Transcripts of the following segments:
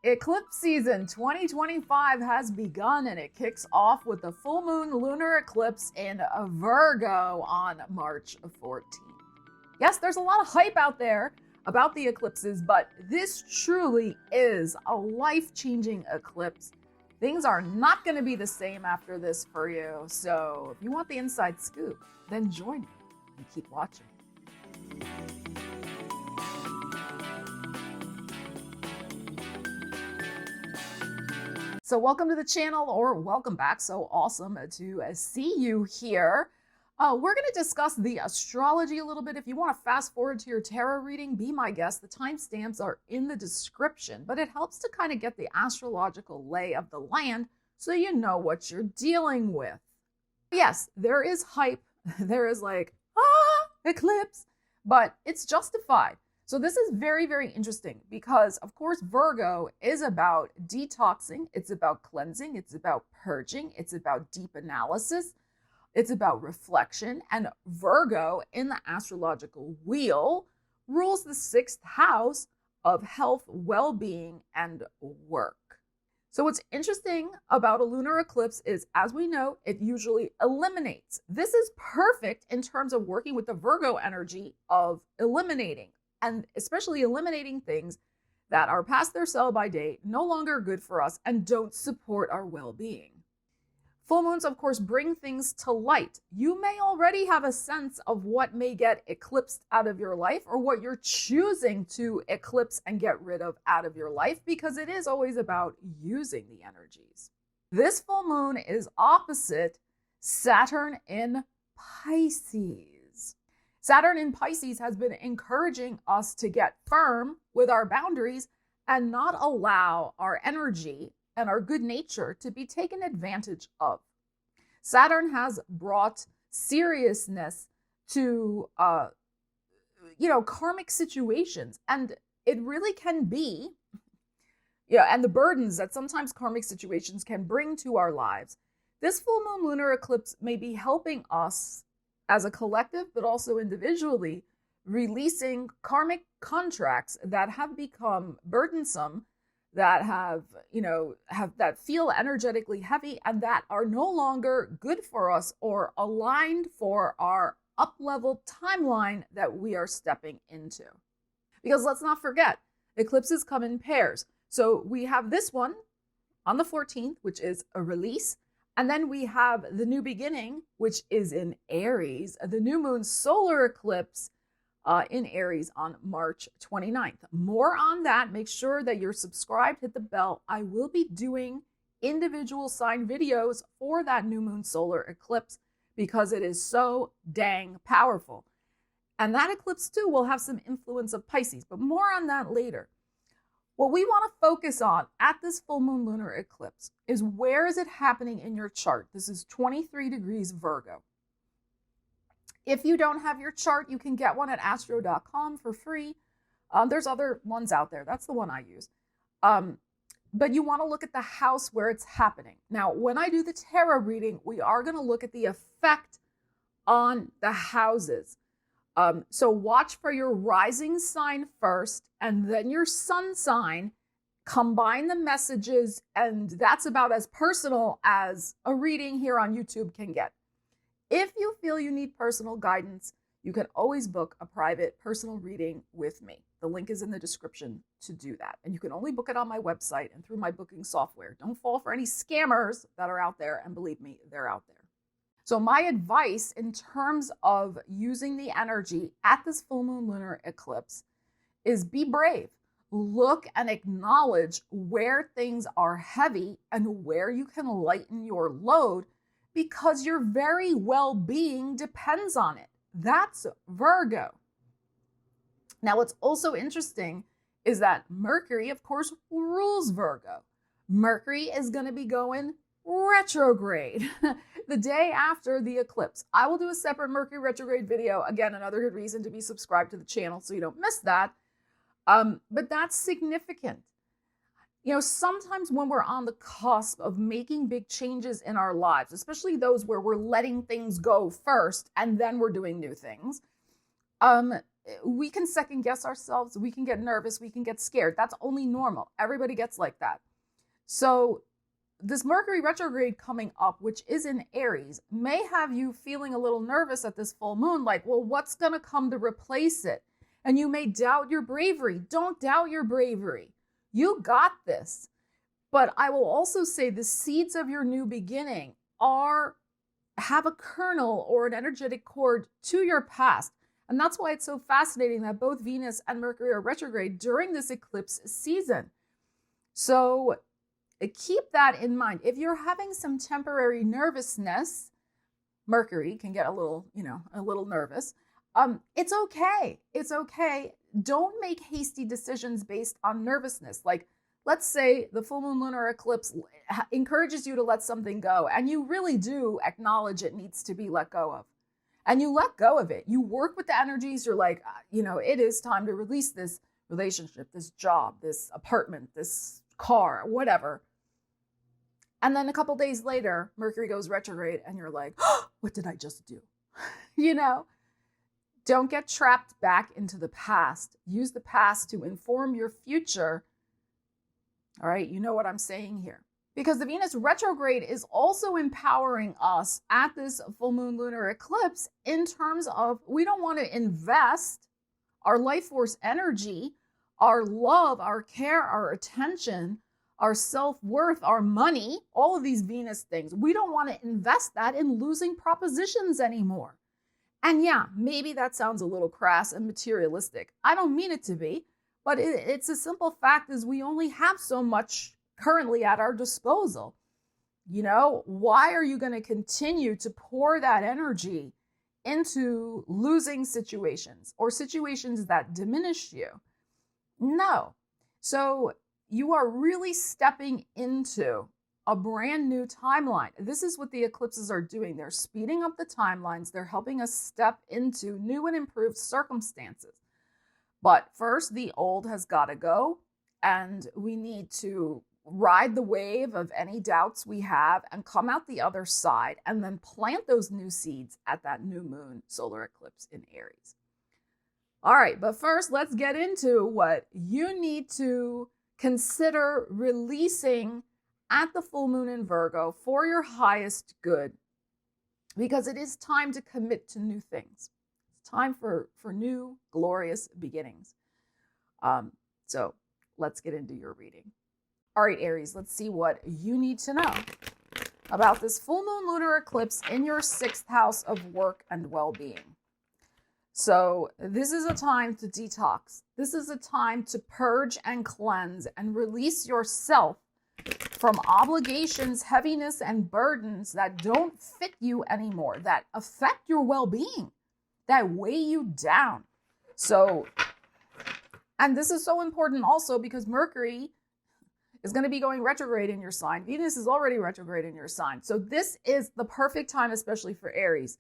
Eclipse season 2025 has begun, and it kicks off with the full moon lunar eclipse in Virgo on March 14th. Yes, there's a lot of hype out there about the eclipses, but this truly is a life-changing eclipse. Things are not going to be the same after this for you, so if you want the inside scoop, then join me and keep watching. So welcome to the channel, or welcome back. So awesome to see you here. We're going to discuss the astrology a little bit. If you want to fast forward to your tarot reading, be my guest. The timestamps are in the description, but it helps to kind of get the astrological lay of the land so you know what you're dealing with. Yes, there is hype. There is like, eclipse, but it's justified. So this is very, very interesting because, of course, Virgo is about detoxing. It's about cleansing. It's about purging. It's about deep analysis. It's about reflection. And Virgo in the astrological wheel rules the 6th house of health, well-being, and work. So what's interesting about a lunar eclipse is, as we know, it usually eliminates. This is perfect in terms of working with the Virgo energy of eliminating. And especially eliminating things that are past their sell-by date, no longer good for us, and don't support our well-being. Full moons, of course, bring things to light. You may already have a sense of what may get eclipsed out of your life, or what you're choosing to eclipse and get rid of out of your life, because it is always about using the energies. This full moon is opposite Saturn in Pisces. Saturn in Pisces has been encouraging us to get firm with our boundaries and not allow our energy and our good nature to be taken advantage of. Saturn has brought seriousness to, karmic situations, and it really can be, and the burdens that sometimes karmic situations can bring to our lives. This full moon lunar eclipse may be helping us as a collective, but also individually, releasing karmic contracts that have become burdensome, that that feel energetically heavy, and that are no longer good for us or aligned for our up-level timeline that we are stepping into. Because let's not forget, eclipses come in pairs. So we have this one on the 14th, which is a release. And then we have the new beginning, which is in Aries, the new moon solar eclipse in Aries on March 29th. More on that. Make sure that you're subscribed, hit the bell. I will be doing individual sign videos for that new moon solar eclipse because it is so dang powerful. And that eclipse too will have some influence of Pisces, but more on that later. What we want to focus on at this full moon lunar eclipse is, where is it happening in your chart? This is 23 degrees Virgo. If you don't have your chart, you can get one at astro.com for free. There's other ones out there. That's the one I use. But you want to look at the house where it's happening. Now, when I do the tarot reading, we are going to look at the effect on the houses. So watch for your rising sign first, and then your sun sign. Combine the messages, and that's about as personal as a reading here on YouTube can get. If you feel you need personal guidance, you can always book a private personal reading with me. The link is in the description to do that. And you can only book it on my website and through my booking software. Don't fall for any scammers that are out there, and believe me, they're out there. So my advice in terms of using the energy at this full moon lunar eclipse is, be brave. Look and acknowledge where things are heavy and where you can lighten your load, because your very well-being depends on it. That's Virgo. Now, what's also interesting is that Mercury, of course, rules Virgo. Mercury is going to be going retrograde the day after the eclipse. I will do a separate Mercury retrograde video. Again, another good reason to be subscribed to the channel so you don't miss that. But that's significant. Sometimes when we're on the cusp of making big changes in our lives, especially those where we're letting things go first and then we're doing new things, we can second guess ourselves. We can get nervous. We can get scared. That's only normal. Everybody gets like that. So this Mercury retrograde coming up, which is in Aries, may have you feeling a little nervous at this full moon, like, well, what's going to come to replace it? And you may doubt your bravery. Don't doubt your bravery. You got this. But I will also say the seeds of your new beginning have a kernel or an energetic cord to your past. And that's why it's so fascinating that both Venus and Mercury are retrograde during this eclipse season. So keep that in mind. If you're having some temporary nervousness, Mercury can get a little nervous. It's okay. It's okay. Don't make hasty decisions based on nervousness. Like, let's say the full moon lunar eclipse encourages you to let something go, and you really do acknowledge it needs to be let go of. And you let go of it. You work with the energies. You're like, it is time to release this relationship, this job, this apartment, this car, whatever. And then a couple days later, Mercury goes retrograde and you're like, oh, what did I just do? Don't get trapped back into the past. Use the past to inform your future. All right, you know what I'm saying here. Because the Venus retrograde is also empowering us at this full moon lunar eclipse in terms of we don't want to invest our life force energy, our love, our care, our attention, our self-worth, our money, all of these Venus things. We don't want to invest that in losing propositions anymore. And yeah, maybe that sounds a little crass and materialistic. I don't mean it to be, but it's a simple fact is we only have so much currently at our disposal. Why are you going to continue to pour that energy into losing situations or situations that diminish you? No. So you are really stepping into a brand new timeline. This is what the eclipses are doing. They're speeding up the timelines. They're helping us step into new and improved circumstances. But first, the old has got to go, and we need to ride the wave of any doubts we have and come out the other side and then plant those new seeds at that new moon solar eclipse in Aries. All right, but first, let's get into what you need to consider releasing at the full moon in Virgo for your highest good, because it is time to commit to new things. It's time for new, glorious beginnings. So let's get into your reading. All right, Aries, let's see what you need to know about this full moon lunar eclipse in your 6th house of work and well-being. So this is a time to detox. This is a time to purge and cleanse and release yourself from obligations, heaviness, and burdens that don't fit you anymore, that affect your well-being, that weigh you down. So, and this is so important also because Mercury is going to be going retrograde in your sign. Venus is already retrograde in your sign. So this is the perfect time, especially for Aries,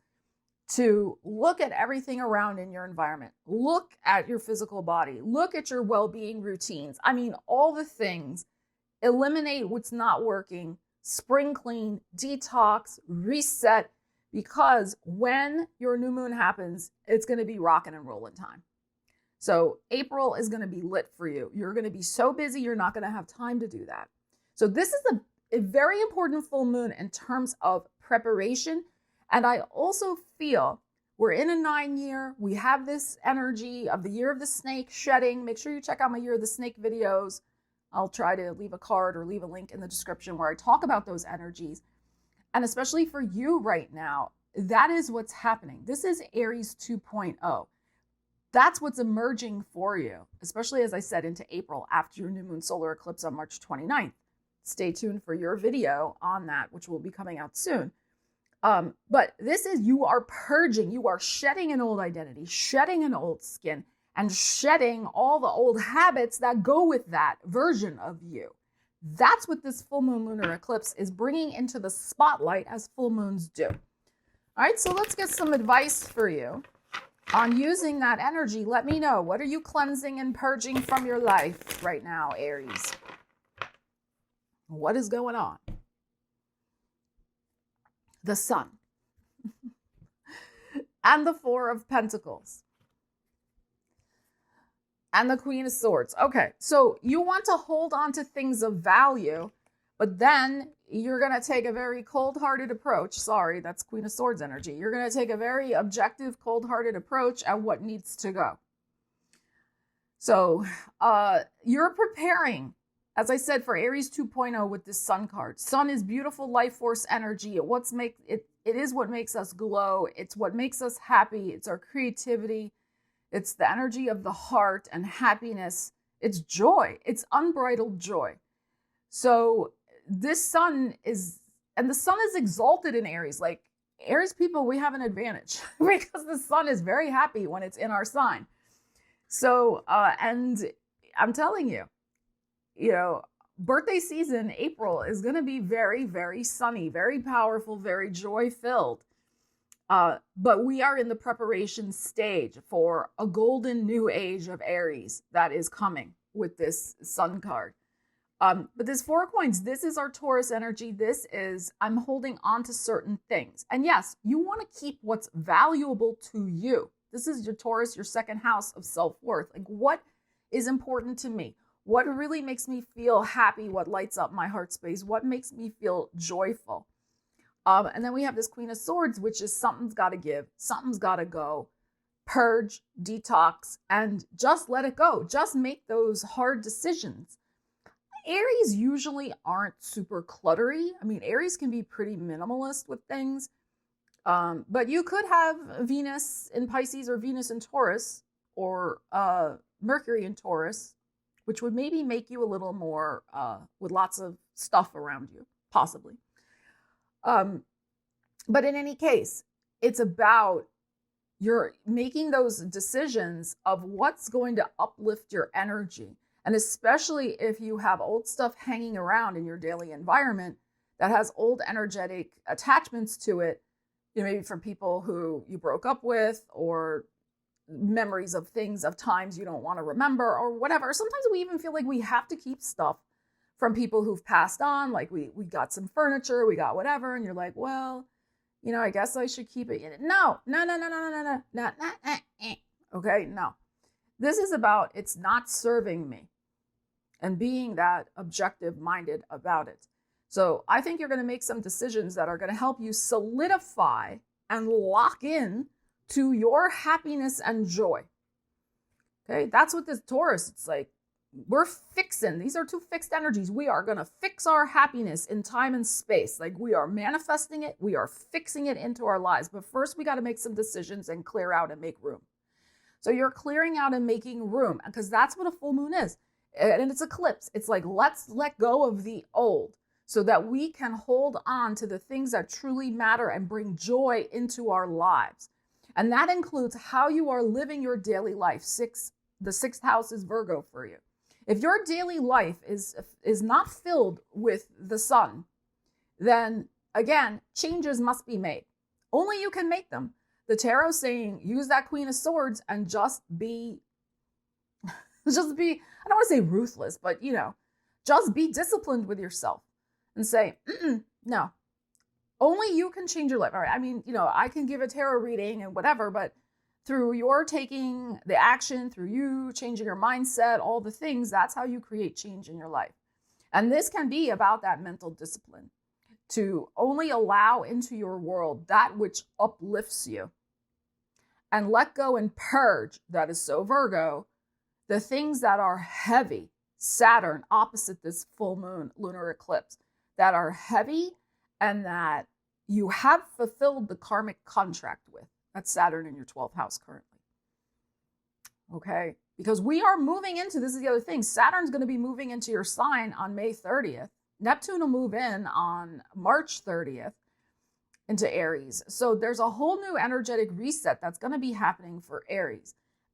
to look at everything around in your environment. Look at your physical body. Look at your well-being routines. I mean, all the things. Eliminate what's not working. Spring clean, detox, reset. Because when your new moon happens, it's going to be rocking and rolling time. So April is going to be lit for you. You're going to be so busy, you're not going to have time to do that. So this is a very important full moon in terms of preparation. And I also feel we're in a 9-year. We have this energy of the year of the snake shedding. Make sure you check out my year of the snake videos. I'll try to leave a card or leave a link in the description where I talk about those energies. And especially for you right now, that is what's happening. This is Aries 2.0. That's what's emerging for you, especially as I said into April after your new moon solar eclipse on March 29th. Stay tuned for your video on that, which will be coming out soon. But this is, you are purging, you are shedding an old identity, shedding an old skin, and shedding all the old habits that go with that version of you. That's what this full moon lunar eclipse is bringing into the spotlight, as full moons do. All right, so let's get some advice for you on using that energy. Let me know, what are you cleansing and purging from your life right now, Aries? What is going on? The Sun and the Four of Pentacles. And the Queen of Swords. Okay, so you want to hold on to things of value, but then you're going to take a very cold-hearted approach. Sorry, that's Queen of Swords energy. You're going to take a very objective, cold-hearted approach at what needs to go. So you're preparing, as I said, for Aries 2.0 with this Sun card. Sun is beautiful life force energy. It is what makes us glow. It's what makes us happy. It's our creativity. It's the energy of the heart and happiness. It's joy. It's unbridled joy. So this sun is, and the sun is exalted in Aries. Like Aries people, we have an advantage because the sun is very happy when it's in our sign. So, and I'm telling you, birthday season, April, is going to be very, very sunny, very powerful, very joy-filled. But we are in the preparation stage for a golden new age of Aries that is coming with this Sun card. But this Four of Coins, this is our Taurus energy. This is, I'm holding on to certain things. And yes, you want to keep what's valuable to you. This is your Taurus, your second house of self-worth. Like, what is important to me? What really makes me feel happy? What lights up my heart space? What makes me feel joyful? And then we have this Queen of Swords, which is something's got to give, something's got to go, purge, detox, and just let it go. Just make those hard decisions. Aries usually aren't super cluttery. I mean, Aries can be pretty minimalist with things. But you could have Venus in Pisces or Venus in Taurus or Mercury in Taurus, which would maybe make you a little more with lots of stuff around you, possibly. But in any case, it's about you're making those decisions of what's going to uplift your energy. And especially if you have old stuff hanging around in your daily environment that has old energetic attachments to it, maybe from people who you broke up with, or memories of things, of times you don't want to remember, or whatever. Sometimes we even feel like we have to keep stuff from people who've passed on, like we got some furniture, we got whatever, and you're like, well, I guess I should keep it. No. Okay, no. This is about it's not serving me and being that objective-minded about it. So I think you're going to make some decisions that are going to help you solidify and lock in to your happiness and joy. Okay, that's what this Taurus, it's like, we're fixing, these are two fixed energies. We are going to fix our happiness in time and space. Like, we are manifesting it. We are fixing it into our lives. But first, we got to make some decisions and clear out and make room. So you're clearing out and making room, because that's what a full moon is. And it's eclipse. It's like, let's let go of the old so that we can hold on to the things that truly matter and bring joy into our lives. And that includes how you are living your daily life. The sixth house is Virgo for you. If your daily life is not filled with the sun, then again, changes must be made. Only you can make them. The tarot saying, use that Queen of Swords and just be, I don't want to say ruthless, but just be disciplined with yourself and say, no, only you can change your life. All right. I mean, I can give a tarot reading and whatever, but through your taking the action, through you changing your mindset, all the things, that's how you create change in your life. And this can be about that mental discipline to only allow into your world that which uplifts you, and let go and purge, that is so Virgo, the things that are heavy. Saturn opposite this full moon lunar eclipse, that are heavy and that you have fulfilled the karmic contract with. That's Saturn in your 12th house currently. Okay? Because we are moving into, this is the other thing, Saturn's going to be moving into your sign on May 30th. Neptune will move in on March 30th into Aries. So there's a whole new energetic reset that's going to be happening for Aries.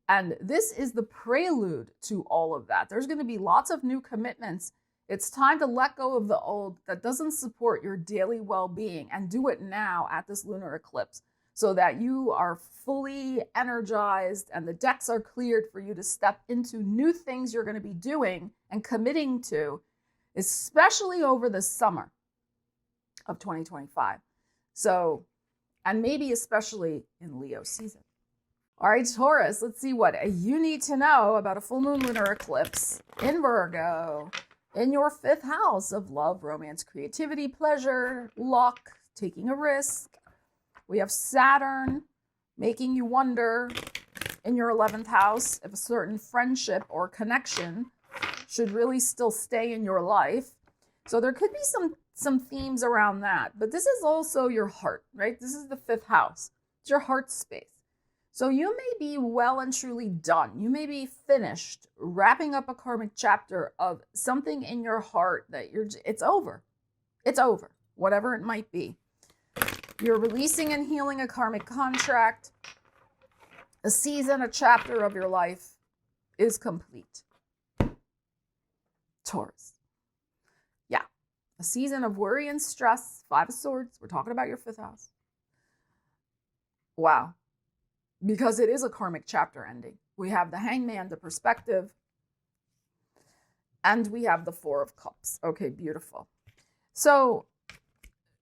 And this is the prelude to all of that. There's going to be lots of new commitments. It's time to let go of the old that doesn't support your daily well-being, and do it now at this lunar eclipse, so that you are fully energized and the decks are cleared for you to step into new things you're going to be doing and committing to, especially over the summer of 2025. So, and maybe especially in Leo season. All right, Taurus, let's see what you need to know about a full moon lunar eclipse in Virgo, in your 5th house of love, romance, creativity, pleasure, luck, taking a risk. We have Saturn making you wonder in your 11th house if a certain friendship or connection should really still stay in your life. So there could be some themes around that, but this is also your heart, right? This is the 5th house. It's your heart space. So you may be well and truly done. You may be finished wrapping up a karmic chapter of something in your heart that it's over. It's over, whatever it might be. You're releasing and healing a karmic contract. A season, a chapter of your life is complete. Taurus. Yeah, a season of worry and stress. 5 of Swords. We're talking about your 5th house. Wow. Because it is a karmic chapter ending. We have the Hangman, the perspective, and we have the 4 of Cups. Okay, beautiful. So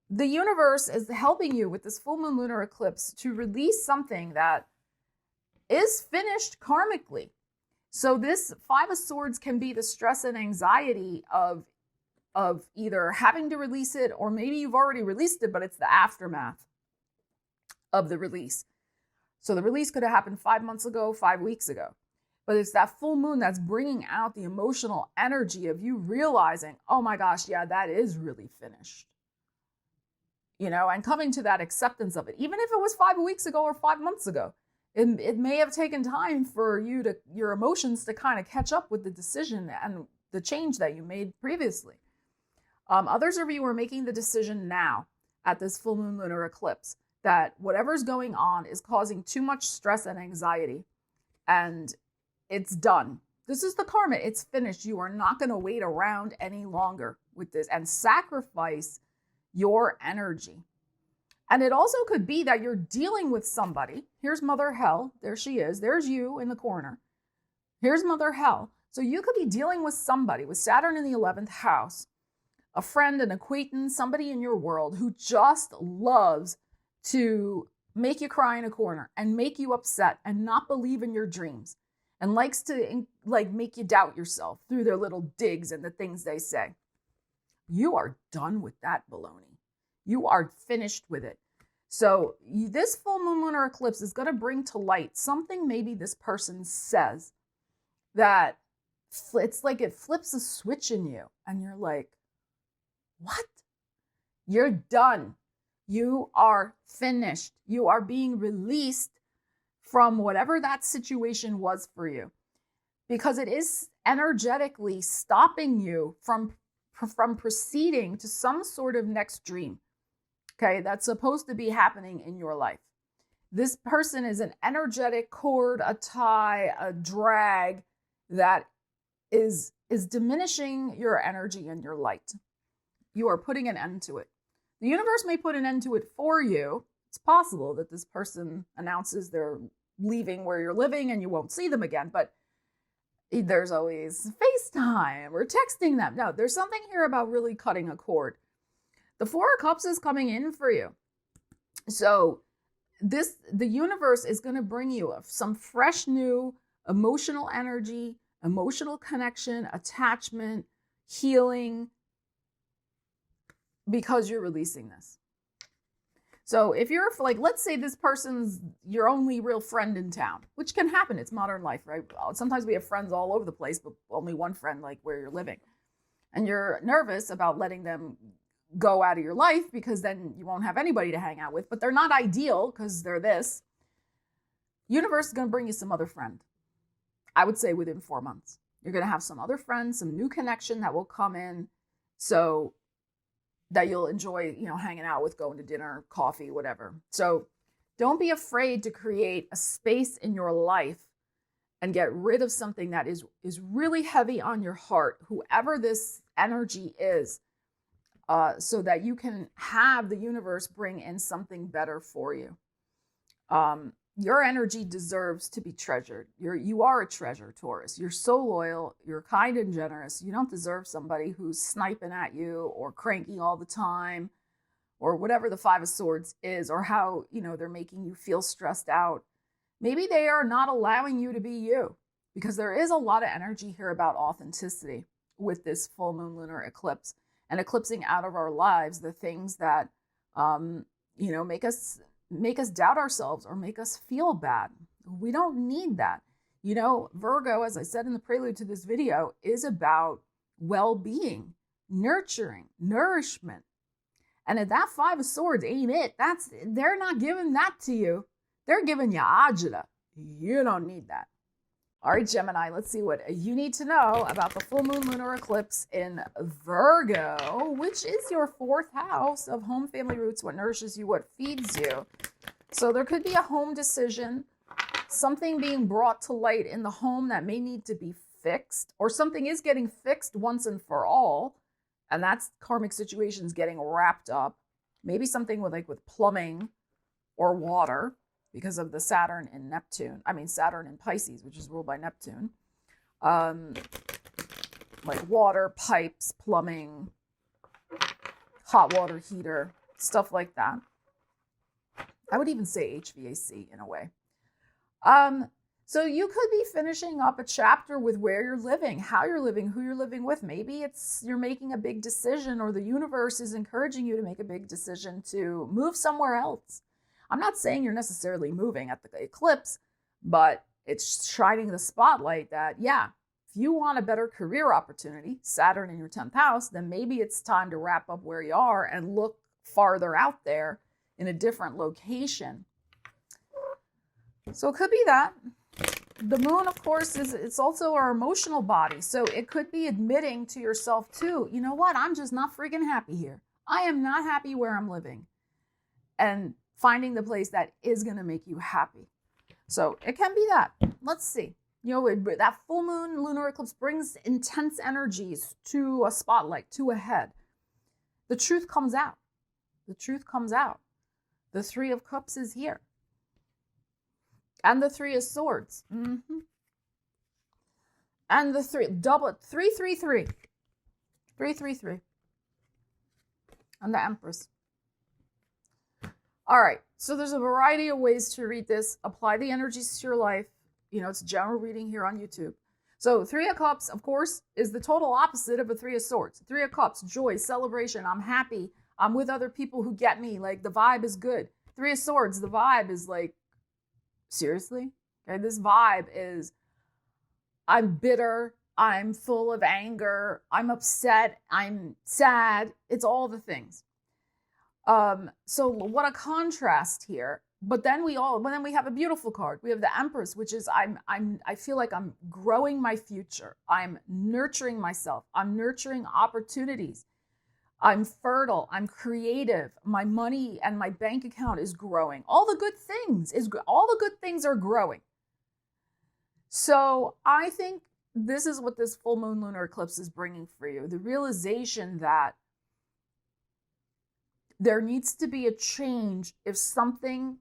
the universe is helping you with this full moon lunar eclipse to release something that is finished karmically. So this 5 of Swords can be the stress and anxiety of either having to release it, or maybe you've already released it, but it's the aftermath of the release. So the release could have happened 5 months ago, 5 weeks ago. But it's that full moon that's bringing out the emotional energy of you realizing, oh my gosh, yeah, that is really finished. You know, and coming to that acceptance of it. Even if it was 5 weeks ago or 5 months ago, it may have taken time for your emotions to kind of catch up with the decision and the change that you made previously. Others of you are making the decision now at this full moon lunar eclipse that whatever's going on is causing too much stress and anxiety, and it's done. This is the karma. It's finished. You are not going to wait around any longer with this and sacrifice your energy. And it also could be that you're dealing with somebody. Here's Mother Hell. There she is. There's you in the corner. Here's Mother Hell. So you could be dealing with somebody with Saturn in the 11th house, a friend, an acquaintance, somebody in your world who just loves to make you cry in a corner and make you upset and not believe in your dreams and likes to make you doubt yourself through their little digs and the things they say. You are done with that baloney. You are finished with it. So this full moon lunar eclipse is going to bring to light something maybe this person says that it's like it flips a switch in you and you're like, what? You're done. You are finished. You are being released from whatever that situation was for you, because it is energetically stopping you from proceeding to some sort of next dream. Okay, that's supposed to be happening in your life. This person is an energetic cord, a tie, a drag that is diminishing your energy and your light. You are putting an end to it. The universe may put an end to it for you. It's possible that this person announces they're leaving where you're living and you won't see them again, but there's always FaceTime or texting them. No, there's something here about really cutting a cord. The 4 of Cups is coming in for you. So the universe is going to bring you some fresh new emotional energy, emotional connection, attachment, healing, because you're releasing this. So if you're like, let's say this person's your only real friend in town, which can happen. It's modern life, right? Sometimes we have friends all over the place, but only one friend like where you're living. And you're nervous about letting them go out of your life because then you won't have anybody to hang out with, but they're not ideal because they're this. Universe is going to bring you some other friend. I would say within 4 months. You're going to have some other friends, some new connection that will come in. So that you'll enjoy, hanging out with, going to dinner, coffee, whatever. So don't be afraid to create a space in your life and get rid of something that is really heavy on your heart, whoever this energy is, so that you can have the universe bring in something better for you. Your energy deserves to be treasured. You are a treasure, Taurus. You're so loyal. You're kind and generous. You don't deserve somebody who's sniping at you or cranky all the time or whatever the 5 of Swords is, or how, they're making you feel stressed out. Maybe they are not allowing you to be you, because there is a lot of energy here about authenticity with this full moon lunar eclipse, and eclipsing out of our lives the things that make us doubt ourselves or make us feel bad. We don't need that. Virgo, as I said in the prelude to this video, is about well-being, nurturing, nourishment. And if that Five of Swords ain't it, they're not giving that to you. They're giving you agita. You don't need that. All right, Gemini, let's see what you need to know about the full moon lunar eclipse in Virgo, which is your 4th house of home, family, roots, what nourishes you, what feeds you. So there could be a home decision, something being brought to light in the home that may need to be fixed, or something is getting fixed once and for all, and that's karmic situations getting wrapped up. Maybe something with plumbing or water, because of the Saturn in Pisces, which is ruled by Neptune. Like water, pipes, plumbing, hot water heater, stuff like that. I would even say HVAC in a way. So you could be finishing up a chapter with where you're living, how you're living, who you're living with. Maybe you're making a big decision, or the universe is encouraging you to make a big decision to move somewhere else. I'm not saying you're necessarily moving at the eclipse, but it's shining the spotlight that, yeah, if you want a better career opportunity, Saturn in your 10th house, then maybe it's time to wrap up where you are and look farther out there in a different location. So it could be that. The moon, of course, it's also our emotional body. So it could be admitting to yourself too, you know what, I'm just not freaking happy here. I am not happy where I'm living. And finding the place that is going to make you happy. So it can be that. Let's see. That full moon lunar eclipse brings intense energies to a spotlight, to a head. The truth comes out. The truth comes out. The 3 of Cups is here. And the 3 of Swords. Mm-hmm. And the 333. 333. And the Empress. All right, so there's a variety of ways to read this. Apply the energies to your life. It's a general reading here on YouTube. So 3 of Cups, of course, is the total opposite of a 3 of Swords. 3 of Cups, joy, celebration. I'm happy. I'm with other people who get me. Like, the vibe is good. 3 of Swords, the vibe is like, seriously? Okay, this vibe is, I'm bitter. I'm full of anger. I'm upset. I'm sad. It's all the things. So what a contrast here. But then we have a beautiful card. We have the Empress, which is I feel like I'm growing my future. I'm nurturing myself. I'm nurturing opportunities. I'm fertile. I'm creative. My money and my bank account is growing. All the good things are growing. So I think this is what this full moon lunar eclipse is bringing for you. The realization that there needs to be a change if something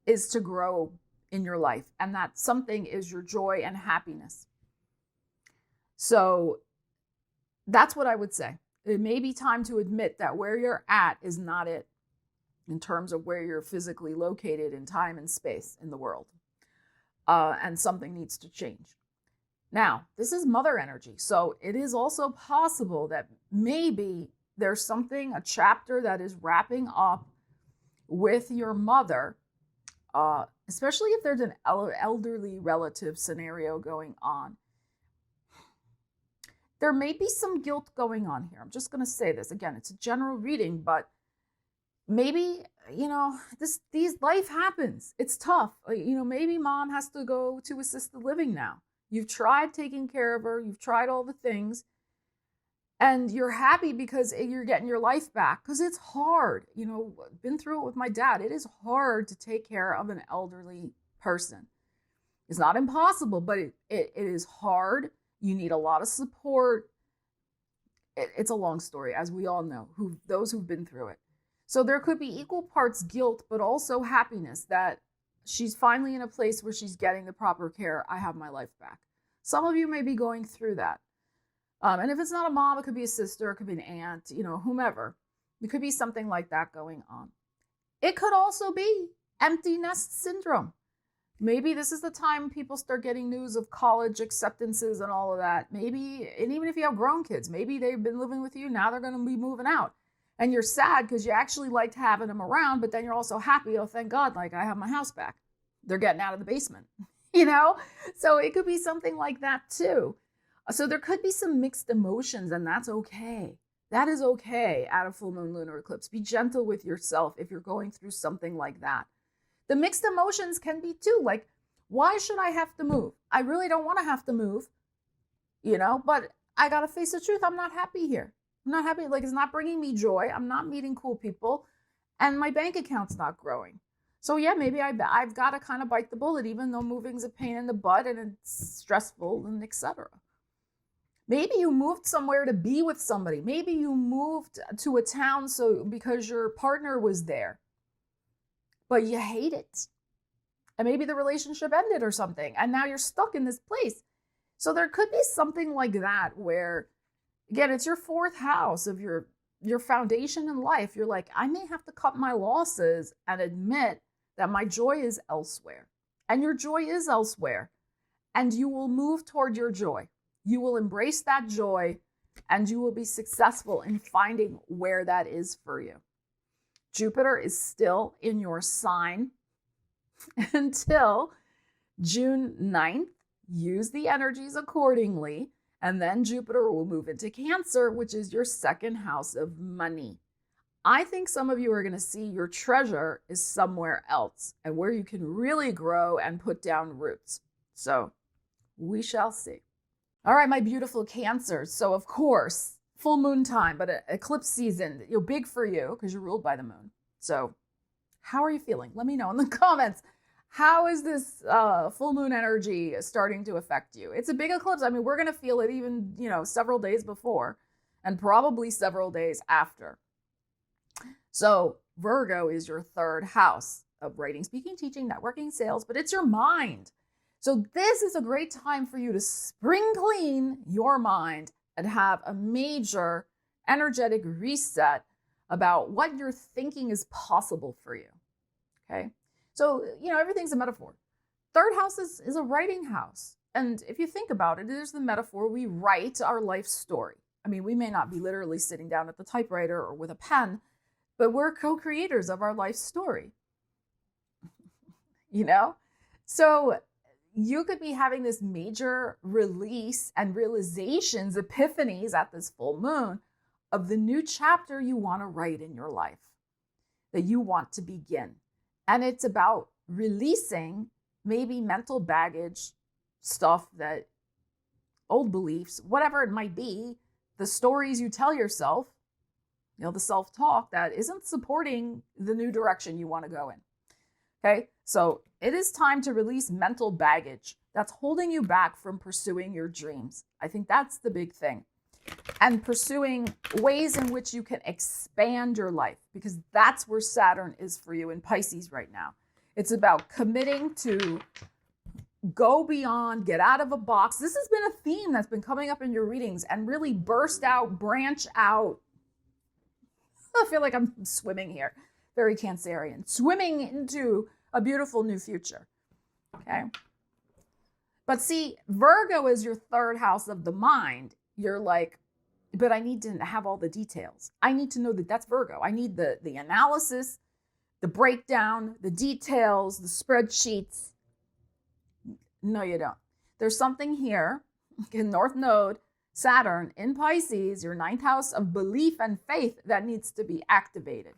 is to grow in your life, and that something is your joy and happiness. So that's what I would say. It may be time to admit that where you're at is not it in terms of where you're physically located in time and space in the world. And something needs to change. Now, this is mother energy. So it is also possible that maybe there's a chapter that is wrapping up with your mother, especially if there's an elderly relative scenario going on. There may be some guilt going on here. I'm just going to say this. Again, it's a general reading, but maybe, life happens. It's tough. Maybe mom has to go to assisted living now. You've tried taking care of her. You've tried all the things. And you're happy because you're getting your life back, because it's hard. Been through it with my dad. It is hard to take care of an elderly person. It's not impossible, but it is hard. You need a lot of support. It's a long story, as we all know, those who've been through it. So there could be equal parts guilt, but also happiness that she's finally in a place where she's getting the proper care. I have my life back. Some of you may be going through that. And if it's not a mom, it could be a sister, it could be an aunt, whomever. It could be something like that going on. It could also be empty nest syndrome. Maybe this is the time people start getting news of college acceptances and all of that. Maybe, and even if you have grown kids, maybe they've been living with you, now they're going to be moving out. And you're sad because you actually liked having them around, but then you're also happy, oh, thank God, like I have my house back. They're getting out of the basement, you know? So it could be something like that too. So there could be some mixed emotions, and that's okay. That is okay at a full moon lunar eclipse. Be gentle with yourself if you're going through something like that. The mixed emotions can be too, like, why should I have to move? I really don't want to have to move, you know, but I got to face the truth. I'm not happy here. I'm not happy. Like, it's not bringing me joy. I'm not meeting cool people, and my bank account's not growing. So yeah, maybe I've got to kind of bite the bullet, even though moving's a pain in the butt and it's stressful and etc. Maybe you moved somewhere to be with somebody. Maybe you moved to a town because your partner was there, but you hate it. And maybe the relationship ended or something, and now you're stuck in this place. So there could be something like that where, again, it's your fourth house of your foundation in life. You're like, I may have to cut my losses and admit that my joy is elsewhere. And your joy is elsewhere. And you will move toward your joy. You will embrace that joy, and you will be successful in finding where that is for you. Jupiter is still in your sign until June 9th. Use the energies accordingly. And then Jupiter will move into Cancer, which is your second house of money. I think some of you are going to see your treasure is somewhere else and where you can really grow and put down roots. So we shall see. All right, my beautiful Cancers. So of course, full moon time, but eclipse season, big for you because you're ruled by the moon. So how are you feeling? Let me know in the comments. How is this full moon energy starting to affect you? It's a big eclipse. I mean, we're going to feel it even, several days before and probably several days after. So Virgo is your third house of writing, speaking, teaching, networking, sales, but it's your mind. So this is a great time for you to spring clean your mind and have a major energetic reset about what you're thinking is possible for you. Okay. So, everything's a metaphor. Third house is a writing house. And if you think about it, there's the metaphor. We write our life story. I mean, we may not be literally sitting down at the typewriter or with a pen, but we're co-creators of our life story. So you could be having this major release and realizations, epiphanies at this full moon of the new chapter you want to write in your life, that you want to begin. And it's about releasing maybe mental baggage, stuff that, old beliefs, whatever it might be, the stories you tell yourself, the self-talk that isn't supporting the new direction you want to go in. Okay, so it is time to release mental baggage that's holding you back from pursuing your dreams. I think that's the big thing. And pursuing ways in which you can expand your life, because that's where Saturn is for you in Pisces right now. It's about committing to go beyond, get out of a box. This has been a theme that's been coming up in your readings, and really burst out, branch out. I feel like I'm swimming here. Very Cancerian. Swimming into a beautiful new future. Okay. But see, Virgo is your third house of the mind. You're like, but I need to have all the details. I need to know that that's Virgo. I need the analysis, the breakdown, the details, the spreadsheets. No, you don't. There's something here in North Node, Saturn in Pisces, your ninth house of belief and faith, that needs to be activated.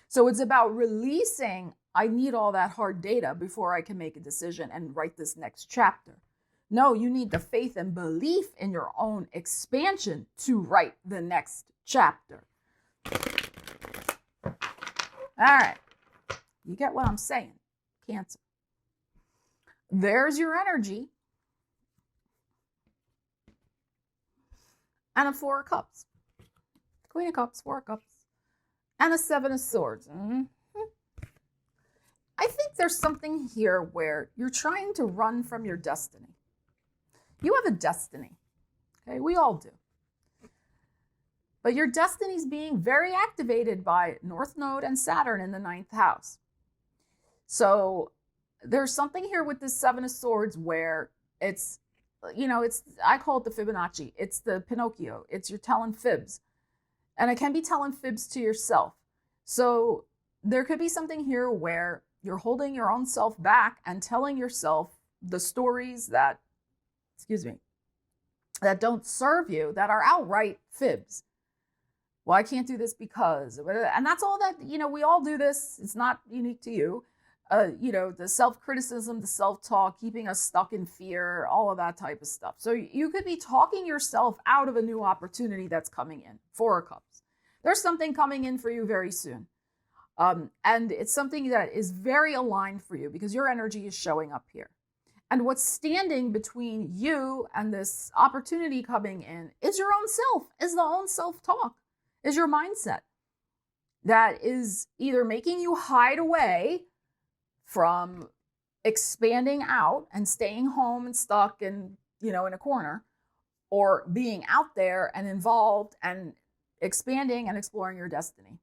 So it's about releasing, I need all that hard data before I can make a decision and write this next chapter. No, you need the faith and belief in your own expansion to write the next chapter. All right. You get what I'm saying, Cancer. There's your energy. And a Four of Cups. Queen of Cups, Four of Cups. And a Seven of Swords. Mm-hmm. I think there's something here where you're trying to run from your destiny. You have a destiny. Okay, we all do. But your destiny is being very activated by North Node and Saturn in the ninth house. So there's something here with this Seven of Swords where it's, I call it the Fibonacci. It's the Pinocchio. It's you're telling fibs. And it can be telling fibs to yourself. So there could be something here where you're holding your own self back and telling yourself the stories that, that don't serve you, that are outright fibs. Well, I can't do this because, and that's all that, we all do this. It's not unique to you. The self-criticism, the self-talk, keeping us stuck in fear, all of that type of stuff. So you could be talking yourself out of a new opportunity that's coming in. Four of Cups. There's something coming in for you very soon. And it's something that is very aligned for you because your energy is showing up here. And what's standing between you and this opportunity coming in is your own self, is the own self-talk, is your mindset that is either making you hide away from expanding out and staying home and stuck and, in a corner, or being out there and involved and expanding and exploring your destiny.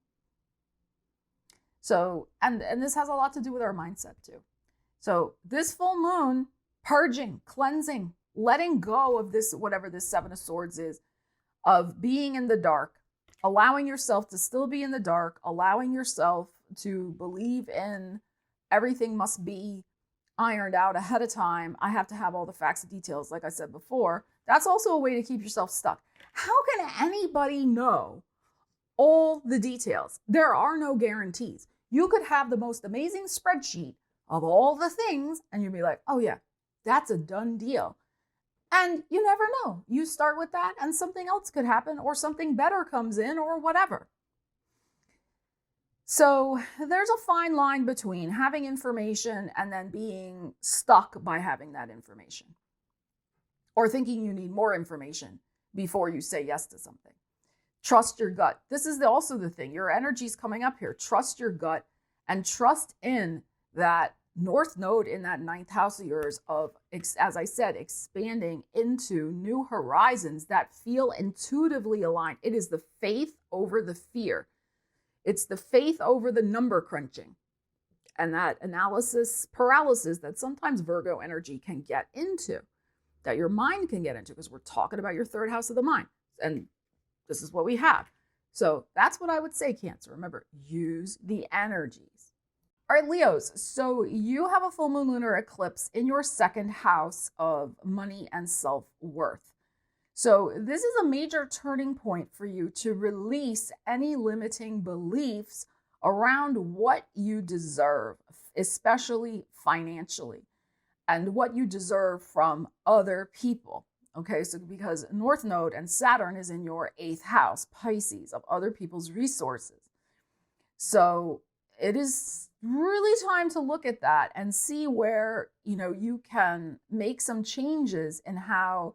So, and this has a lot to do with our mindset too. So this full moon, purging, cleansing, letting go of this, whatever this Seven of Swords is, of being in the dark, allowing yourself to still be in the dark, allowing yourself to believe in everything must be ironed out ahead of time. I have to have all the facts and details, like I said before. That's also a way to keep yourself stuck. How can anybody know all the details? There are no guarantees. You could have the most amazing spreadsheet of all the things, and you'd be like, oh yeah, that's a done deal. And you never know. You start with that and something else could happen, or something better comes in, or whatever. So there's a fine line between having information and then being stuck by having that information, or thinking you need more information before you say yes to something. Trust your gut. This is also the thing. Your energy's coming up here. Trust your gut and trust in that North Node in that 9th house of yours of, as I said, expanding into new horizons that feel intuitively aligned. It is the faith over the fear. It's the faith over the number crunching and that analysis paralysis that sometimes Virgo energy can get into, that your mind can get into, because we're talking about your 3rd house of the mind. And this is what we have. So that's what I would say, Cancer. Remember, use the energies. All right, Leos. So you have a full moon lunar eclipse in your 2nd house of money and self-worth. So this is a major turning point for you to release any limiting beliefs around what you deserve, especially financially, and what you deserve from other people. Okay, so because North Node and Saturn is in your 8th house, Pisces, of other people's resources. So it is really time to look at that and see where, you can make some changes in how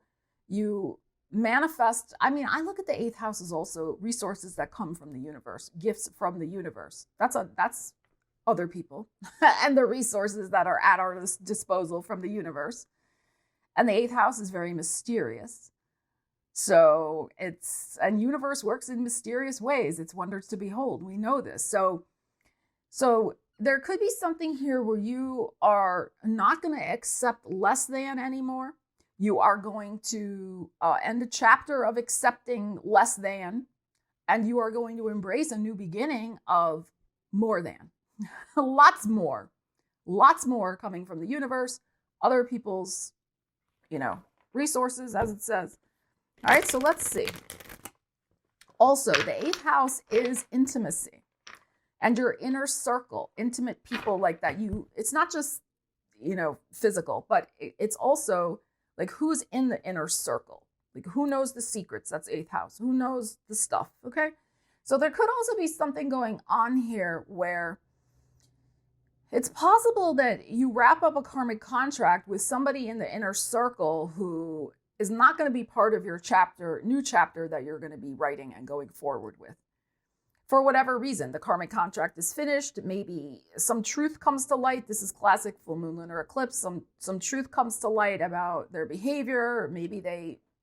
you manifest. I mean, I look at the 8th house as also resources that come from the universe, gifts from the universe. That's other people and the resources that are at our disposal from the universe. And the 8th house is very mysterious. So and universe works in mysterious ways. It's wonders to behold. We know this. So there could be something here where you are not going to accept less than anymore. You are going to end a chapter of accepting less than, and you are going to embrace a new beginning of more than. Lots more coming from the universe, other people's, resources, as it says. All right, so let's see. Also, the 8th house is intimacy and your inner circle, intimate people like that. It's not just, physical, but it's also like who's in the inner circle, like who knows the secrets. That's 8th house. Who knows the stuff. Okay. So there could also be something going on here where it's possible that you wrap up a karmic contract with somebody in the inner circle who is not going to be part of your new chapter that you're going to be writing and going forward with. For whatever reason, the karmic contract is finished. Maybe some truth comes to light. This is classic full moon lunar eclipse. Some truth comes to light about their behavior. Maybe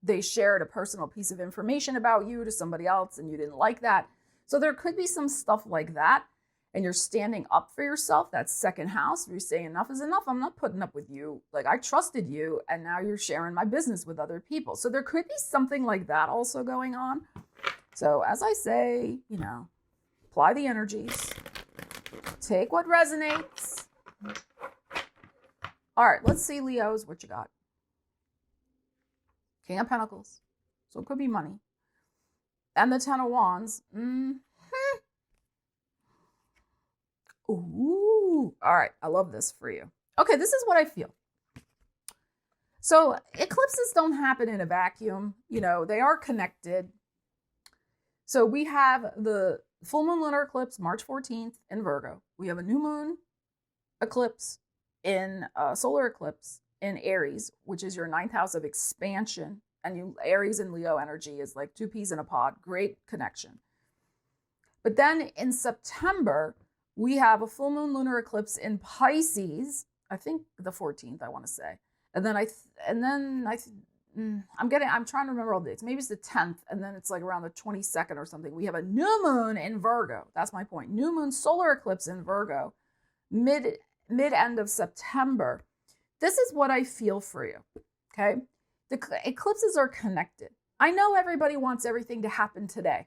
they shared a personal piece of information about you to somebody else and you didn't like that. So there could be some stuff like that. and you're standing up for yourself, that second house, where you're saying enough is enough. I'm not putting up with you. Like, I trusted you, and now you're sharing my business with other people. So there could be something like that also going on. So as I say, you know, apply the energies, take what resonates. All right, let's see, Leos, what you got. King of Pentacles. So it could be money. And the Ten of Wands. Ooh. All right, I love this for you. Okay, this is what I feel. So eclipses don't happen in a vacuum. You know, they are connected. So we have the full moon lunar eclipse, March 14th in Virgo. We have a new moon eclipse in solar eclipse in Aries, which is your 9th house of expansion. And Aries and Leo energy is like two peas in a pod. Great connection. But then in September, we have a full moon lunar eclipse in Pisces. I think the 14th, I want to say. And then I'm trying to remember all the dates. Maybe it's the 10th, and then it's like around the 22nd or something. We have a new moon in Virgo. That's my point. New moon solar eclipse in Virgo, mid-end of September. This is what I feel for you, okay? The eclipses are connected. I know everybody wants everything to happen today.